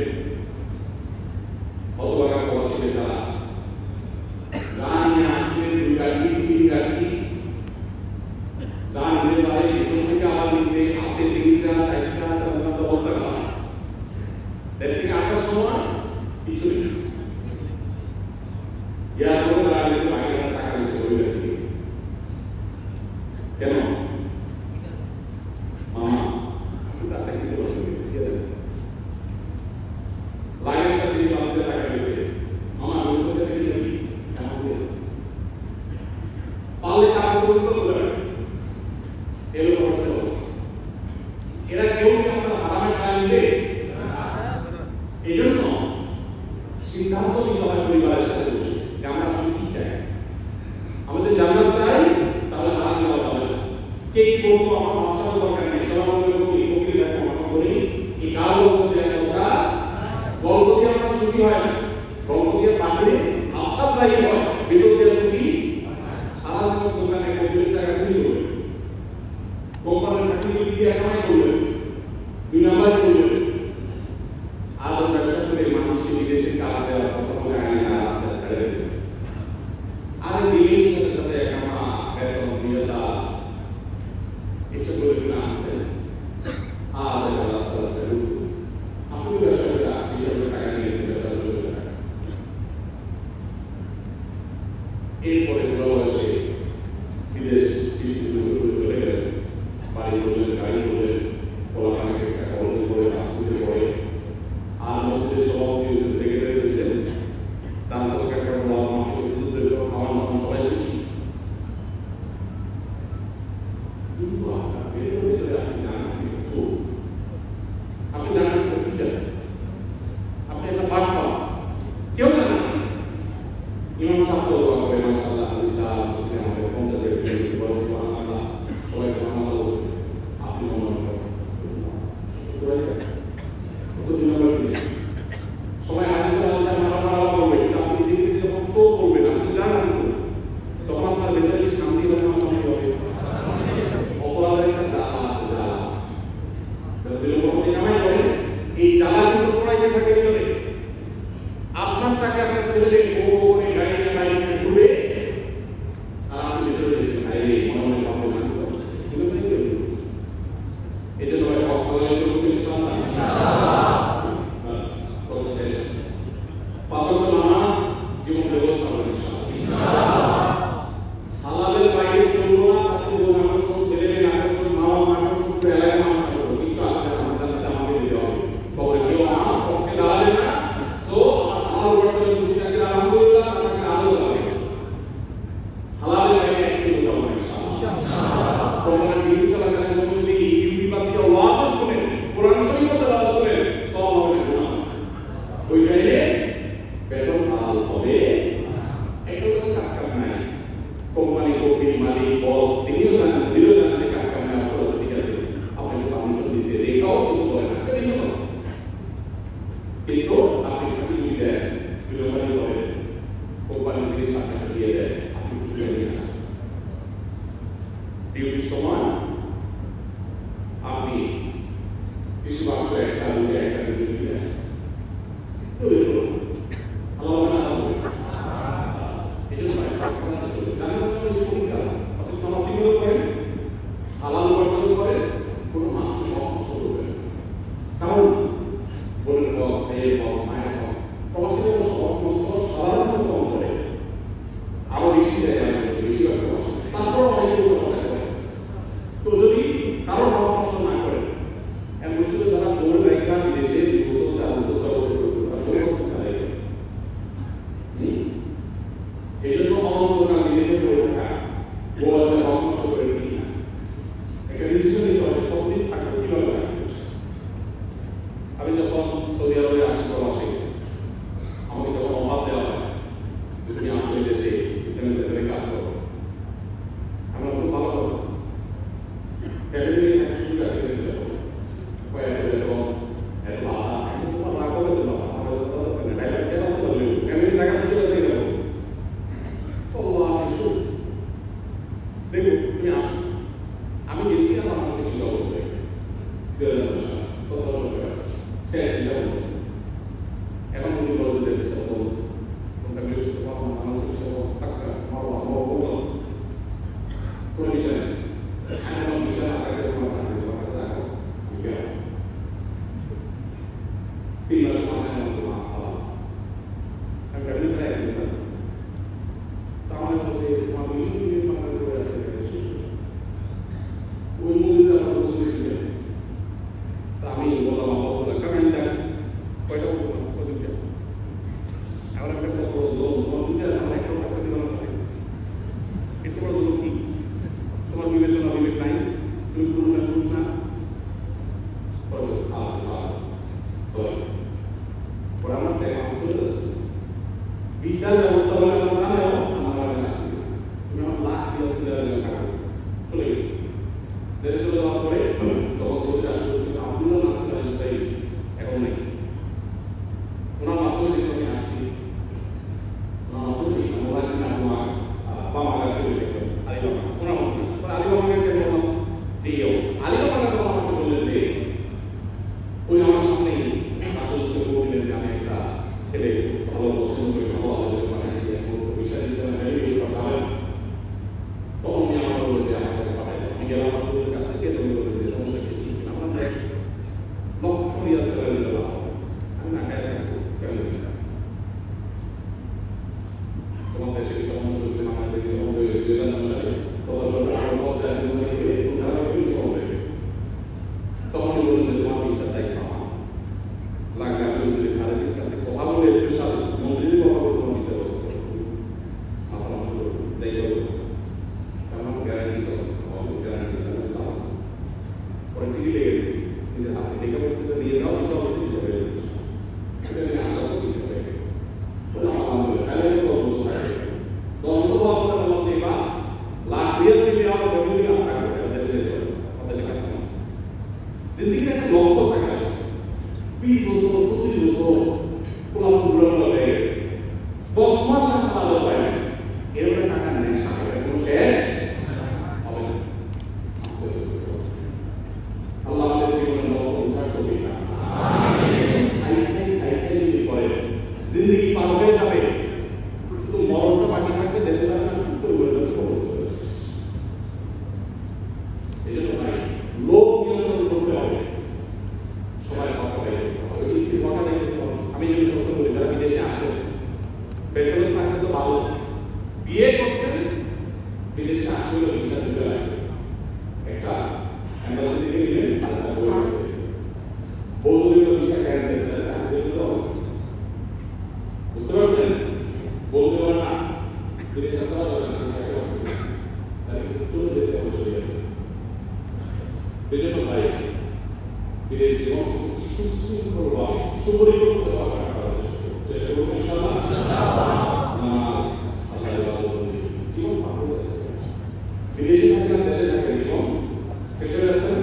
হতভাগা প্রবাসী বেচারা যা নিয়ে আসছে 2 গাড়ি 3 গাড়ি যা নিতে পারে ভিতর থেকে আবার নিচে হাতে 3টা 4টা তার অবস্থা খারাপ দেশ থেকে আসার সময় কিছু নেই এয়ারপোর্টে দাঁড়িয়ে বাকি টাকা দিচ্ছে ওই ব্যক্তি কেন মামা টাকা দিতে বসে দিয়ে দেন লাগেজটা তিনি বাড়িতে টাকা দিয়েছে মামা বলছে যে কি কেমন দিয়ে পালে টাকা চলতে বলে রাখে এরকম অবস্থা এরা কেউ কি আপনার হারামে টাকা নিবে এই জন্য সিদ্ধান্ত নিতে হয় পরিবারের সাথে বসে যে আমরা আসলে কি চাই আমাদের জান্নাত চাই তাহলে হারাম দেওয়া যাবে না কে কি বলবো আমার ভাষার দরকার নেই সবাই বলবো এই ফকির দেখো আমরা বলি এই গাল বলবো যে একটা সুখী হয় না, রঙ দিয়ে বাহিরে আফসাব জায়গা হয়, ভিতর দিয়ে সুখী সারা জীবন দোকানে কোম্পানির টাকা চুরি করবে, কোম্পানির টাকা দিয়ে কামাই করবে, 2 নাম্বার করবে, আর ব্যবসা করে মানুষকে বিদেশে কাজ দেওয়ার কথা বলে আইনে রাস্তা ছেড়ে দেবে। আর দিনের সাথে সাথে একামা বেতন 2000 এসব করে কিনা আসছে, আর রাস্তা রাস্তা রুলস আপনি ব্যবসা করে হিসাবে টাকা নিয়ে ব্যবসা করতে থাকেন। এরপরে বুড়ো বয়সে বিদেশ করে চলে গেলেন, বাড়ি করলেন, গাড়ি করলেন, পোলাপানাকে টাকা অর্জন করে রাস্তাতে পড়ে, আর মসজিদের সভাপতি হয়েছেন, সেক্রেটারি হয়েছেন, তার সাথে একটা ওয়াজ মাহফিল হুজুরদের খাওয়ার নাম সবাই খুশি। কিন্তু আপনার ভেতরে আপনি জানেন আপনি চোর, আপনি জানেন করছি জানেন, আপনি একটা বাট পান, কেউ জানেন না। ইমাম সাহেব তো দোয়া করে মাশাআল্লাহ, হাজির সাহেব মুসলিম আমাদের পঞ্চায়েত সেক্রেটারি বলেন সুবহানাল্লাহ, সবাই সুবহানাল্লাহ বলছে, আপনি মনে করেন সবাই হাজির সাহেব মারা বলবে, কিন্তু আপনি নিজেকে যখন চোখ করবেন, আপনি জানেন চোখ, তখন আপনার ভেতরে কি শান্তি হবে না শান্তি হবে? অপরাধের একটা জ্বালা আছে, জ্বালা দিলের মধ্যে কামাই করে, এই জ্বালা কিন্তু পড়াইতে থাকে ভিতরে। আপনার টাকা আপনার ছেলে করে গাড়ি ঘুরে, আর আপনি ভিতরে মনে মনে পাবো জানতো এই জন্য অপরাধের জন্য ইসলাম পাঁচক নামাজ জীবন ব্যবস্থা হবে হালালের বাইরে চলবো না, তাতে বোন আকর্ষণ, ছেলে মেয়ে আকর্ষণ, মা বাবা আকর্ষণ, এলাকায় মানুষ আকর্ষণ, কিছু আসবে না, জান্নাতে আমাদের দিতে হবে। কবরে কেউ আমার পক্ষে দাঁড়াবে না, সো আমার বর্তমানে খুশি থাকলে আলহামদুলিল্লাহ, আপনাকে আলো দাঁড়াবে। হালালের বাইরে একটু যাবো না ইনশাআল্লাহ। প্রমাণের ডিউটি চলাকালীন সময় যদি ডিউটি বাদ দিয়ে ওয়াজও শোনেন, কোরআন শরীফ তেলাওয়াত শোনেন, সব হবে না। ওই টাইমে বেতন হালাল হবে, একটু কাজ কাম নাই, কোম্পানি কফিল মালিক বস তিনিও জানেন, মুদিরও জানেন যে কাজ কাম নাই, অবসর আছে, ঠিক আছে, আপনাকে পারমিশন দিয়েছে, রেখাও কিছু বলে না, সেটা নিয়ে কথা। কিন্তু আপনি ফাঁকি যদি দেন, বিলম্বানি করেন, কোম্পানি থেকে টাকা দিয়ে দেন, আপনি খুশি হয়ে নিয়ে আসেন। ডিউটির সময় আপনি কৃষি বাক্স একটা দুটো একটা দুটো দিয়ে আসেন, আল্লাহ না এই জন্য জানেন বেশি ভূমিকা অর্থাৎ নামাজ ঠিকমতো করেন, হালাল উপার্জন করেন, কোনো মানুষকে কষ্ট করবেন, কারণ বোনের হক, মেয়ের হক, মায়ের হক, প্রবাসীদের সব কষ্ট সাধারণত কম করে, আরো বেশি জায়গায় বেশি তারপর অনেক তো যদি কারো হক কষ্ট না করে, এমন শুধু যারা দৌড় রাখা বিদেশে 2 বছর 4 বছর 6 বছর করছে, তারা এই জন্য অনন্তকাল বিদেশে পড়ে থাকা গোয়াতে হক কষ্ট করে কি না, একটা ডিসিশন নিতে হবে কতদিন থাকবে, কিভাবে থাকবে। আমি যখন সৌদি আরবে আসি প্রবাসে, আমাকে যখন অফার দেওয়া হয় যে তুমি আসলে দেশে ইসলামী সেন্টারে কাজ করো, আমরা খুব ভালো কথা ফ্যামিলি নিয়ে একটা সুযোগ আছে, কয়েক এবং এত আধা তোমার রাগ হবে তো বাবা, আমার ডাইরেক্ট কে আসতে পারলে ফ্যামিলি থাকার সুযোগ আছে এটা দেখো তুমি আসো। আমি গেছি আর আমার কাছে কিছু হবে এখন যদি বলো যে দেবের সাথে বলো ফ্যামিলির সাথে বলো, মানুষের সাথে সাক্ষা মারো আমার বলো কোনো বিষয় নেই, আমার বিষয় আগে তোমার চাকরি তোমার কাছে রাখো, তিন মাস আমার তোমার আসসালাম আমি ফ্যামিলি ছাড়া একদিন তাহলে বলছে তোমার বিভিন্ন মানুষ করে আছে ওই মন্দিরে আমার বলছিলেন, তা আমি বললাম আব্দুল্লাহ কামাইন দেখ কয়টা বলবো না ওই দুটো, এখন একটা কত বড় জোর তোমার দুটো আছে, আমরা একটাও থাকতে দিলাম না সাথে, এর চেয়ে বড় জোর কি? তোমার বিবেচনা বিবেক নাই, তুমি পুরুষ আর পুরুষ না, ওরা আমার চলে যাচ্ছে ভিসার ব্যবস্থা বলে আমরা জানাও আমার আসতেছি, তুমি আমার লাখ দিয়ে টাকা চলে গেছে, দেশে চলে যাওয়ার পরে তখন সৌদি আসলে আব্দুল্লাহ নাসির আল হুসাইন এখন নেই, ওনার মাধ্যমে ছেলে দিতে পারবো, আমি না খাই থাকবো কেন দিলাম। তোমার দেশে সম্বন্ধ হচ্ছে আমাদের তখন বলুন যে তোমার বিষয়ের দায়িত্ব আমার লাগবে। আমি হুজুরের খারেজির কাছে কথা বলে স্পেশাল মন্ত্রীদের কথা বলে তোমার বিষয় বস্তু মাথা নষ্ট করবো যাই করবো কারণ আমার গ্যারান্টি গ্যারান্টি পরে চিঠি লেগে গেছি নিজের হাতে দেখে বলছে নিয়ে যাও বিষয় বলছে বিষয় হয়ে গেছে সেটা নিয়ে আসা তো বিষয় হয়ে গেছে जिंदगी में लोग को तक है 20 বছর 25 বছর কোন পুরো হয়ে গেছে 10 মাস ভালো হয় না এর টাকা নেশা করে কোন শেষ হবে না। আল্লাহ আমাদের জীবনে লোক উদ্ধার করবে না। আমিন খাইতে যদি করে জিন্দগি পার হয়ে যাবে শুধু মরণটা বাকি থাকবে দেশে যাবে না করে বলে দেবে খবর চলে এই জন্য ভাই লোক নিয়ন্ত্রণ করতে হবে সবাই কথা বলতে হবে স্ত্রীর কথা দেখতে হবে। আমি যদি সবসময় বলি যারা বিদেশে আসে বেতন থাকলে তো ভালো বিয়ে করছেন বিদেশে আসলে ভিসা দিতে লাগে একটা এম্বাসি থেকে দিলেন আলাদা করে বউ যদি ভিসা ক্যান্সেল করে চাকরি দিতে হবে বুঝতে পারছেন বলতে পারে না বিদেশে করা যাবে না তাই চলে যেতে হবে বেজন্য ভাই বিদেশ জীবন সুশৃঙ্খলভাবে সুপরিকল্পিত চেষ্টা করবো ইনশাআল্লাহ। নামাজ আল্লাহ জীবন ভালো যাচ্ছে বিদেশে থাকলে দেশে থাকলে জীবন কেসে যাচ্ছে না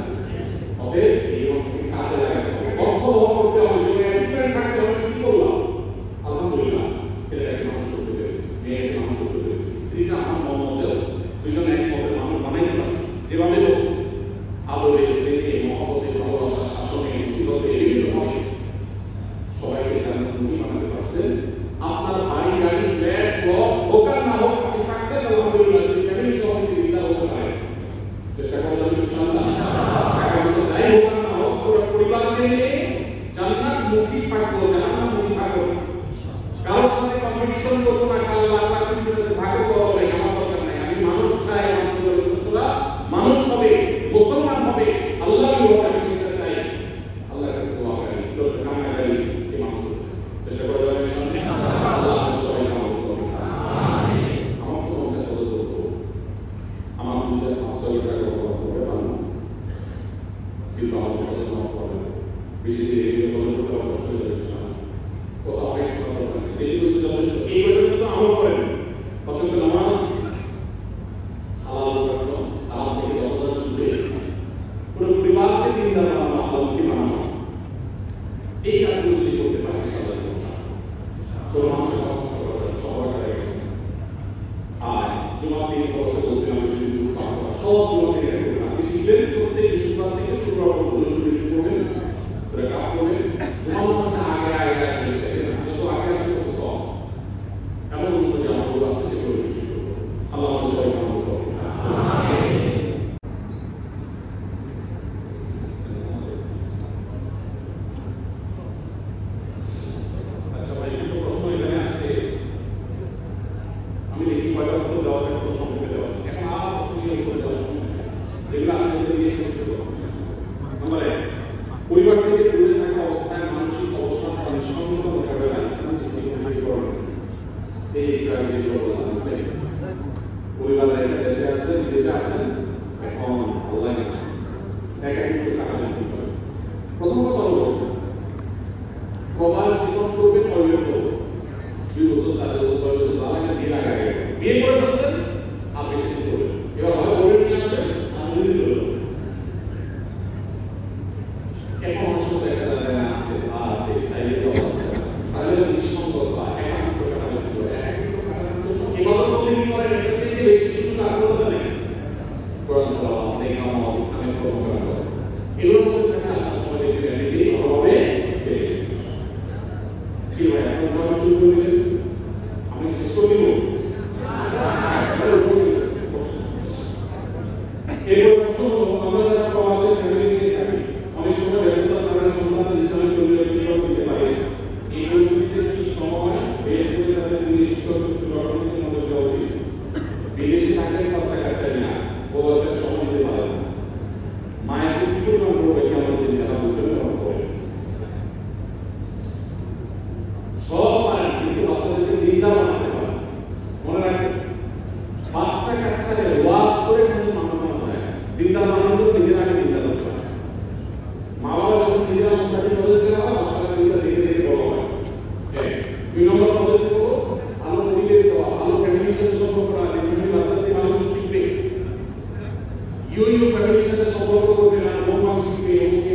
হবে এই জীবনকে কাজে লাগাতে হবে অর্থ ব্যবহার করতে হবে জীবনে অ্যাচিভমেন্ট থাকতে হবে কি করলাম আলহামদুলিল্লাহ ছেলেটাকে মানুষ করতে পেরেছি মেয়েকে মানুষ করতে পেরেছি স্ত্রীটা আমার মন মতেও দুজনে এক মতের মানুষ বানাইতে পারছি যেভাবে লোক আদরে স্নেহে মহব্বতে ভালোবাসা শাসনে মুসিবতে বিভিন্নভাবে সবাইকে জান্নাতুল বানাতে পারছেন। আপনার বাড়ি গাড়ি ফ্ল্যাট প্লট হোক আর না হোক আপনি সাকসেস আলহামদুলিল্লাহ যদি ফ্যামিলি সহযোগিতা দিতে হতে পারে চেষ্টা করলাম ইনশাআল্লাহ টাকা পয়সা যাই হোক আর না হোক পুরো পরিবারকে নিয়ে জান্নাতমুখী থাকবো জান্নাতমুখী থাকবো কারোর সাথে কম্পিটিশন করবো না আল্লাহ আল্লাহ কিন্তু ভাগ্য করবে আমার দরকার নাই আমি মানুষ চাই আমার পরিবারের সদস্যরা মানুষ হবে মুসলমান হবে আল্লাহ বিবাহ সেটা চাই আল্লাহর কাছে দোয়া করি চলতে কামনা করি এই মানুষ চেষ্টা করে যাবেন ইনশাআল্লাহ আল্লাহ সবাই আমাদের করবে আমিন। আমার তো মনে হয় কত করব আমার বুঝে আসলে টাকা করতে পারবো কিন্তু আমার সাথে নামাজ পড়ে বেশি দিন এই বলে করতে কষ্ট হয়ে যাবে ইনশাআল্লাহ কথা অনেক শোনা দরকার নেই এই কিছু যথেষ্ট এই ব্যাপারে তো আমল করেন পছন্দ নামাজ হালাল উপার্জন হালাল থেকে যতটা দূরে পুরো পরিবারকে চিন্তা করা আল্লাহকে মানানো এই কাজগুলো যদি করতে পারি তো মানুষের সবার আর জুমার দিন পরে বলছিলাম সব জুমার দিন আপনি শিখলেন প্রত্যেক শুক্রবার থেকে শুক্রবার পর্যন্ত শুরু করবেন সেটা কাজ করবেন জুমার মাসে আগে আগে যত আগে আসে তত সব এমন কোনো যে আমলগুলো আছে সেগুলো আল্লাহ সবাই আমল করবে পরিবার থেকে দূরে থাকা অবস্থায় মানসিক অবস্থা সম্পূর্ণ মোকাবেলা এই পরিবার দেশে আসছেন বিদেশে আসছেন এখন আল্লাহ একা কিন্তু টাকা প্রথম কথা হলো প্রবাস জীবন করবে 6 বছর 2 বছর 4 বছর 6 বছর আলাদা বিয়ে লাগায় বিয়ে করে ফেলছেন আপনি সেটা করবেন এবার হয় বলে নিয়ে আসবেন আমি যদি করবেন এখন অংশ দেখা যাবে না আছে চাইলে তো আছে তাহলে নিঃসঙ্গতা একান্ত কাটানোর জন্য এবাদত করলে কি করে এটা থেকে বেশি কিছু কাজ করতে নেই কোরআন পড়া নেকাম ইসলামের কর্মকাণ্ড এগুলোর মধ্যে থাকে আল্লাহ সমাজে ক্রিয়েটিভিটি অভাবে কি ভাই এখন আমরা শুরু করে দিলেন আমি শেষ করে দিব এরপর প্রশ্ন হলো আমরা যারা প্রবাসে ফ্যামিলি নিয়ে থাকি অনেক সময় ব্যস্ততার কারণে সন্তান যখন নিজেরা মুখাটি প্রজেক্ট করা হয় বাচ্চারা সেগুলো দেখে দেখে বড় হয়। 2 নম্বর প্রজেক্ট করবো ভালো পরিবেশ দেওয়া, ভালো ফ্যামিলির সাথে সম্পর্ক রাখা, ফ্যামিলি বাচ্চাদের ভালো কিছু শিখবে, ইউ ফ্যামিলির সাথে সম্পর্ক করবে না, নোমান শিখবে, ওকে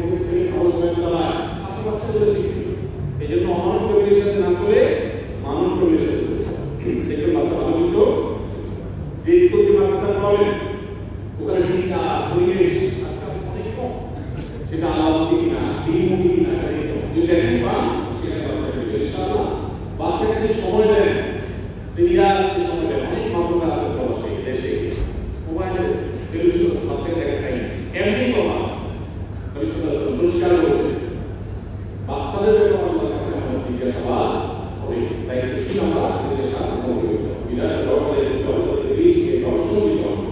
ওকে ছেলে ভালো করে চালায়, আপনার বাচ্চাগুলো শিখবে। এই জন্য অমানুষ ফ্যামিলির সাথে না চলে মানুষ ফ্যামিলির সাথে চলতে দেখবেন বাচ্চা ভালো কিছু। যে স্কুলকে মাদ্রাসা পড়াবেন ওখানে টিচার পরিবেশ আজকাল অনেক কম, সেটা আলাদা কিনা দ্বিমুখী কিনা যদি দেখেন পান সেখানে বাচ্চাকে ইনশাআল্লাহ বাচ্চাকে সময় দেন, সিরিয়াসলি সময় দেন। অনেক মাধ্যমে আছে প্রবাসী দেশে মোবাইলে টেলিভিশন বাচ্চাকে দেখার টাইম এমনি কথা পরিষ্কার করেছে বাচ্চাদের ব্যাপারে আমাদের কাছে আমরা জিজ্ঞাসাবাদ হবে, তাই খুশি আমরা জিজ্ঞাসাবাদ করব। বিরাট দরকারে দেশকে গবেষণা দিতে হবে।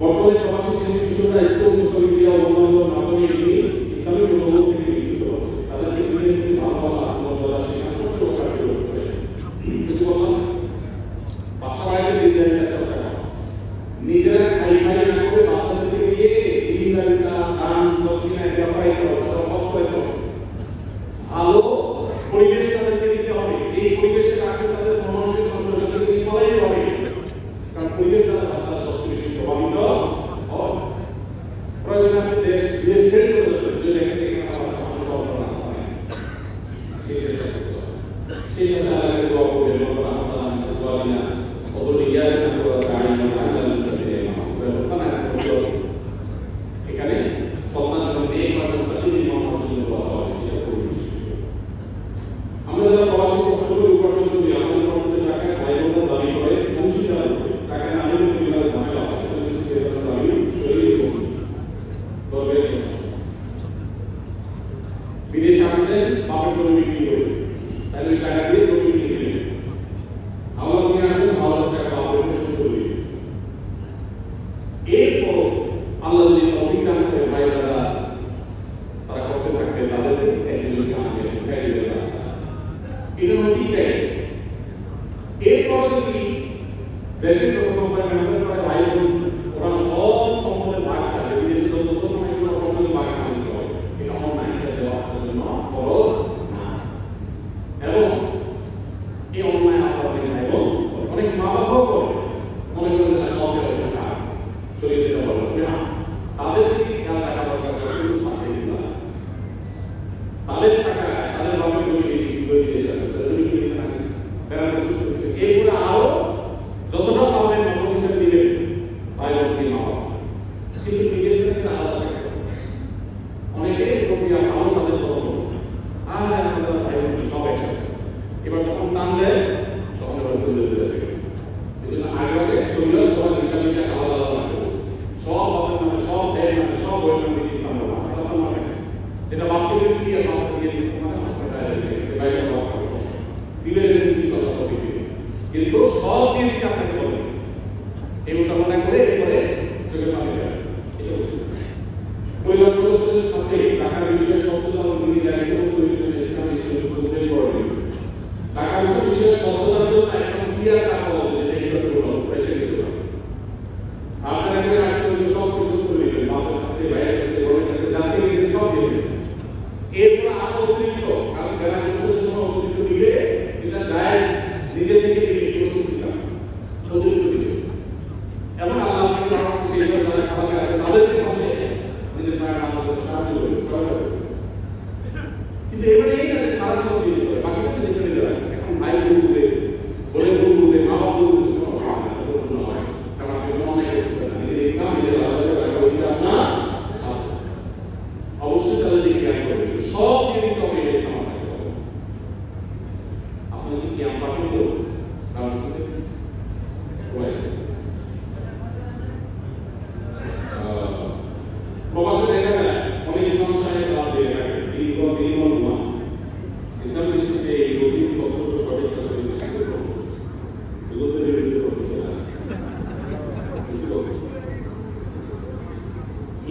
বর্তমানে প্রবাসী শিশুরা স্কুল বিশ্ববিদ্যালয় অন্যান্য মাধ্যমিক নিয়ে ইসলামী মনোভাব থেকে বিচ্যুত হচ্ছে, তাদেরকে দিনের প্রতি ভালোবাসা মর্যাদা শেখার সুযোগ করে যদি বললাম বাসা বাড়িতে দিনদারিতার চর্চা করা, নিজেরা খাই খাই না করে বাচ্চাদেরকে দিয়ে দিনদারিতা দান দক্ষিণা ব্যাপারে কষ্ট হতে হবে। ভালো পরিবেশ তাদেরকে দিতে হবে, যে পরিবেশে রাখলে তাদের মনোযোগ সন্ত্রজনকে ফলাই হবে, কারণ পরিবেশ দ্বারা বাচ্চারা সবচেয়ে বেশি প্রভাবিত হয়। প্রয়োজনে আপনি দেশ ছেড়ে চলে যাচ্ছেন যদি দেখেন এখানে আমার সামনে সব করা হয় সেই চেষ্টা করতে হবে। সেই সাথে আলাদা দোয়া করবেন দোয়া দিনা অত ইয়ারে না করা গাড়ি এখানে সন্তান মেয়ে আমরা যারা প্রবাসী কষ্টগুলো উপার্জন করি আমাদের মধ্যে টাকা ভাই বোনরা দাবি করে অংশীদার টাকা না নিলে পরিবারের ঝামেলা হয়, দাবি শরীর তবে বিদেশে আসলেন বাপের জমি বিক্রি করে তাহলে ওই টাকা দিয়ে জমি বিক্রি করলেন, আবার নিয়ে আসলেন ভালো টাকা বাপের শুরু করলেন। এরপর আল্লাহ যদি তৌফিক দান করে ভাই দাদা তারা কষ্টে থাকবে তাদেরকে একদিনকে আনবেন এটা নদী দেয়। এরপর যদি দেশের কোম্পানি মেহনত করে ভাই বোন ওরা সব সম্পদের ভাগ চাবে, বিদেশে যত মুসলমান এগুলো সম্পদের ভাগ আনতে হবে, এটা অন্যায় দেওয়া জন্য খরচ না। এবং এই অন্যায় আপনাদের ভাই বোন অনেক মা বাবাও করে মনে করেন না সব চলে যেতে পারবে না, তাদের দিকে খেয়াল রাখা দরকার। সাথে তাদের টাকা তাদের বাবা জমি এরপরে আরো যতটা পাবেন নবম হিসেবে দিবেন ভাই বোনকে মা বাবা, কিন্তু নিজের জন্য আলাদা থাকে অনেকে ভালো সাথে করবো আর আমাদের ভাই বোন সব একসাথে। এবার যখন টান দেয় তখন এবার তুলে দিতে থাকে, এই জন্য আগে আগে শরীর সবাই হিসাবে আলাদা আলাদা রাখবে, সব বাপের নামে সব ভাইয়ের নামে সব বইয়ের নামে ইসলাম মানে যেটা বাপকে দিয়ে বাপকে দিয়ে দিতে মানে বাইরে বাপ দিলে কিন্তু সব দিয়ে দিতে আপনাকে বলে এই মোটা মনে করে এরপরে চোখের পানি দেয়। পরিবার সদস্যদের সাথে টাকা বিষয়ে সচেতন তিনি জায়গায় ইসলামী উদ্দেশ্য করেন। টাকা বিষয়ে সচেতন একদম ক্লিয়ার টাকা বলছে যে এইভাবে পয়সা কিছু না আপনারা এখানে আসলে সব কিছু করে দিবেন, বাপের কাছে ভাইয়ের কাছে বোনের কাছে যাকে দিয়েছেন সব দিয়ে দেবেন। এরপর আরো অতিরিক্ত কারণ বেড়া বছরের সময় অতিরিক্ত দিলে সেটা জায়েজ নিজে থেকে দিলে প্রচুর দিতাম অতিরিক্ত দিলে এবং আল্লাহ আপনাকে সেই সব যারা খাবার আছে তাদেরকে পাবে নিজের মায়ের আমাদের সাহায্য করবে। কিন্তু এবারে এই না যে সারা জীবন দিয়ে দিতে হবে, বাকিটা দেখে নিতে হবে। এখন ভাই বোন বুঝে বোনের বোন বুঝে মা বাবা বোন বুঝে কোনো সমস্যা নয়, কারণ আপনি অনেক নিজের ইনকাম নিজের আলাদা রাখা ওইটা আপনার অবশ্যই তাদের দিকে জ্ঞান করবে সব দিকে কমে আপনার কি জ্ঞান পাবেন তো প্রবাসে দেখা যায় অনেক মানুষ রাত জেগে থাকে দীর্ঘ ঘুমান ইসলাম দৃষ্টিতে এই গভীর কর্তব্য সঠিক বিরুদ্ধে প্রশ্ন চলে আসে।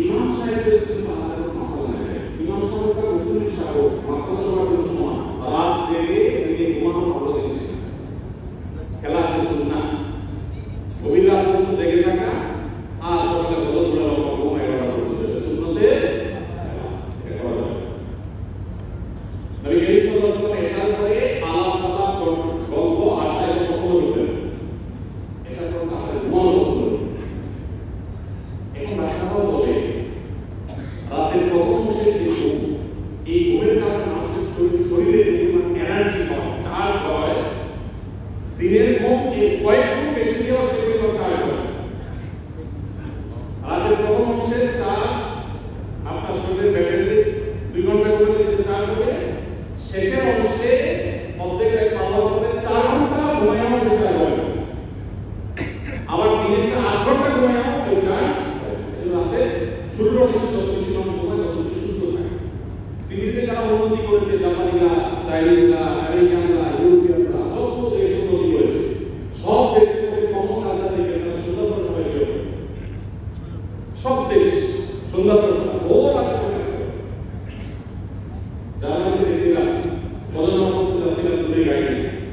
ইমাম সাহেবদের কিন্তু আলাদা মাসালা নেই, ইমাম সাহেবরা মুসলিম সাহেব মাসালা সবার জন্য সমান, রাত জেগে নিজে ঘুমানো ভালো জিনিস, খেলা সুন্না গভীর রাত পর্যন্ত জেগে থাকা আর সকালে বলো ধরে ঘুম 11টা পর্যন্ত সুন্নত যে ঘুম, এই ঘুমের কারণে মানুষের শরীরে যে এনার্জি হয়, চার্জ হয়, দিনের ঘুম এই কয়েক গুণ বেশি দিয়েও সে পরিমাণ চার্জ হয়। রাতের প্রথম অংশে চার্জ আপনার শরীরের ব্যাটারিতে 2 ঘন্টা করে দিতে চার্জ হবে, শেষের অংশে অর্ধেক পাওয়ার পরে 4 ঘন্টা ঘুমাইও সে চার্জ হয়, আবার দিনের 8 ঘন্টা ঘুমাইও ওই চার্জ রাতে 16 অংশে যত বেশি মানুষ ঘুমায় তত বেশি সুস্থ থাকে। পৃথিবীতে যারা উন্নতি করেছে, জাপানিরা, চাইনিজরা, আমেরিকানরা, ইউরোপিয়ানরা, যত দেশ উন্নতি করেছে, সব দেশের মধ্যে কমন কালচার থেকে তারা সুন্দরবন সবাই ছিল। সব দেশ সুন্দরবন ও রাতে জার্মানিতে দেখছিলাম, বদলনা করতে যাচ্ছিলাম দূরে গাড়ি,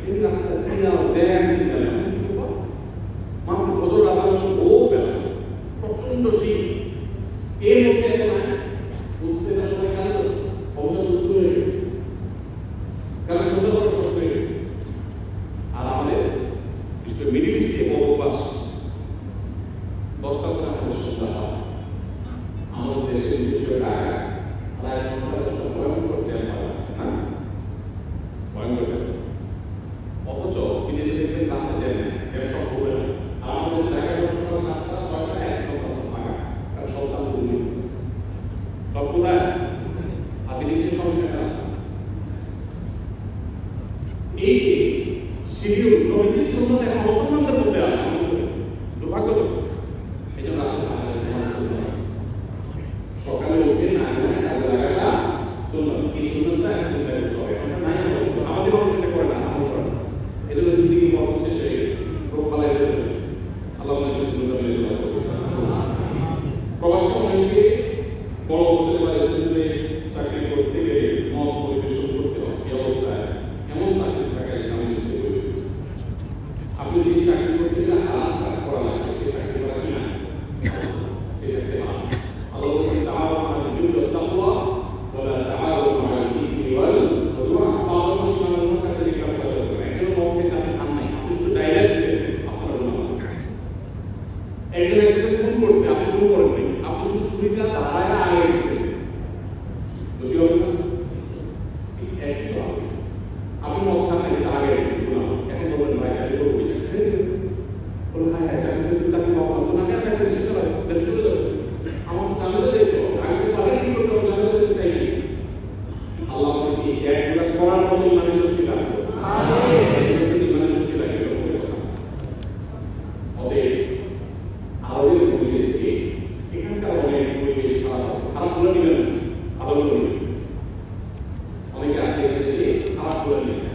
এই রাস্তা সিগন্যাল জ্যাম সিগন্যাল মাত্র ফজর আজান ও বেলা প্রচন্ড শীত, এর মধ্যে এখন বুঝছে না সবাই কাজ করছে, অবস্থা বুঝতে হয়ে গেছে, কারণ সুন্দরবন সব হয়ে গেছে। আর আমাদের মিডিল ইস্টে অভ্যাস 10টা করে আমাদের সন্ধ্যা হয়, আমাদের দেশের বিশেষ করে ঢাকা প্রায় ভয়ঙ্কর জ্যাম আছে না, ভয়ঙ্কর জ্যাম। অথচ বিদেশে দেখবেন রাতে জ্যাম জ্যাম সব হবে না। আর আমাদের ঢাকা সকাল 7টা 6টা একদম ফাঁকা, কারণ সব চালু হয়ে সব কোথায়, আর বিদেশে সব জায়গায় আছে। এই যে শিডিউল নবীজির সুন্নাত এখন মুসলমানদের মধ্যে আছে, দুর্ভাগ্যজনক। এই জন্য সকালে উঠে না কাজে লাগাটা সুন্নাত, এই সুন্নাতটা এখন চিন্তা করতে হবে। নাই আমাদের মানুষ এটা করে না, আমল করে না, এই জন্য জিন্দিগি বরকত শেষ হয়ে গেছে, রোগ বালাই হয়ে যাবে। আল্লাহ আমাদের সুন্নাত মেনে চলা করবে। প্রবাসী অনেকে বড় হোটেল বা রেস্টুরেন্টে চাকরি করতে গেলে মত পরিবেশন করতে হয়, এই অবস্থায় এমন চাকরি থাকা ইসলামের দৃষ্টিতে বৈধ। আপনি যদি চাকরি করতে গেলে হারাম কাজ করা লাগবে, সেই চাকরি করা কি না, সেই চাকরি হারাম। আল্লাহ বলছেন তাআওয়ানু আলাল বিররি ওয়াত তাকওয়া ওয়া লা তাআওয়ানু আলাল ইসমি ওয়াল উদওয়ান। পাওয়া মুসলমানদের কাছে এই কাজ করা যাবে না। একজন মৌকে সাথে খান নাই, আপনি শুধু ডাইরেক্ট দিচ্ছেন, আপনার গুনাহ। একজন খুন করছে, আপনি খুন করেন নাই, আপনি শুধু ছুরিটা দাঁড়ায় আগে দিচ্ছেন, দোষী হবে না? একই কথা, আপনি মত খান নাই, আগে দিচ্ছেন, গুনাহ। এখন বলবেন ভাই আমি করবো, বলুন হ্যাঁ হ্যাঁ চাকরি চাকরি পাবো না, তো না কেন চাকরি দেশে চলে দেশে চলে যাবে, আমার জানাতে যেতে হবে, আমি তো আগে কি করতে হবে জানাতে যেতে চাই। আল্লাহ আমাকে এই একগুলো করার মতো ইমানের শক্তি লাগবে, ইমানের শক্তি লাগবে। অতএব আরবের পরিবেশ থেকে এখানকার অনেক পরিবেশ খারাপ আছে, খারাপ করে নিবেন না, ভালো করে নিবেন। অনেকে আছে এখান থেকে খারাপ করে নিবেন,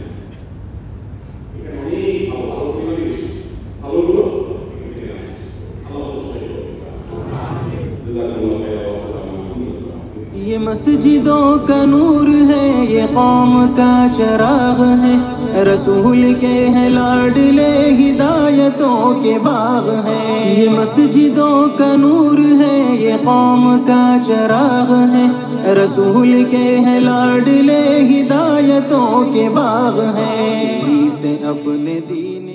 এখানে অনেক ভালো ভালো পরিবেশ, ভালোগুলো ये मस्जिदों का नूर है, ये कौम का चिराग है, रसूल के हैं लाडले हिदायतों के बाग है। ये मस्जिदों का नूर है, ये कौम का चिराग है, रसूल के हैं लाडले हिदायतों के बाग है। इसे अपने दीन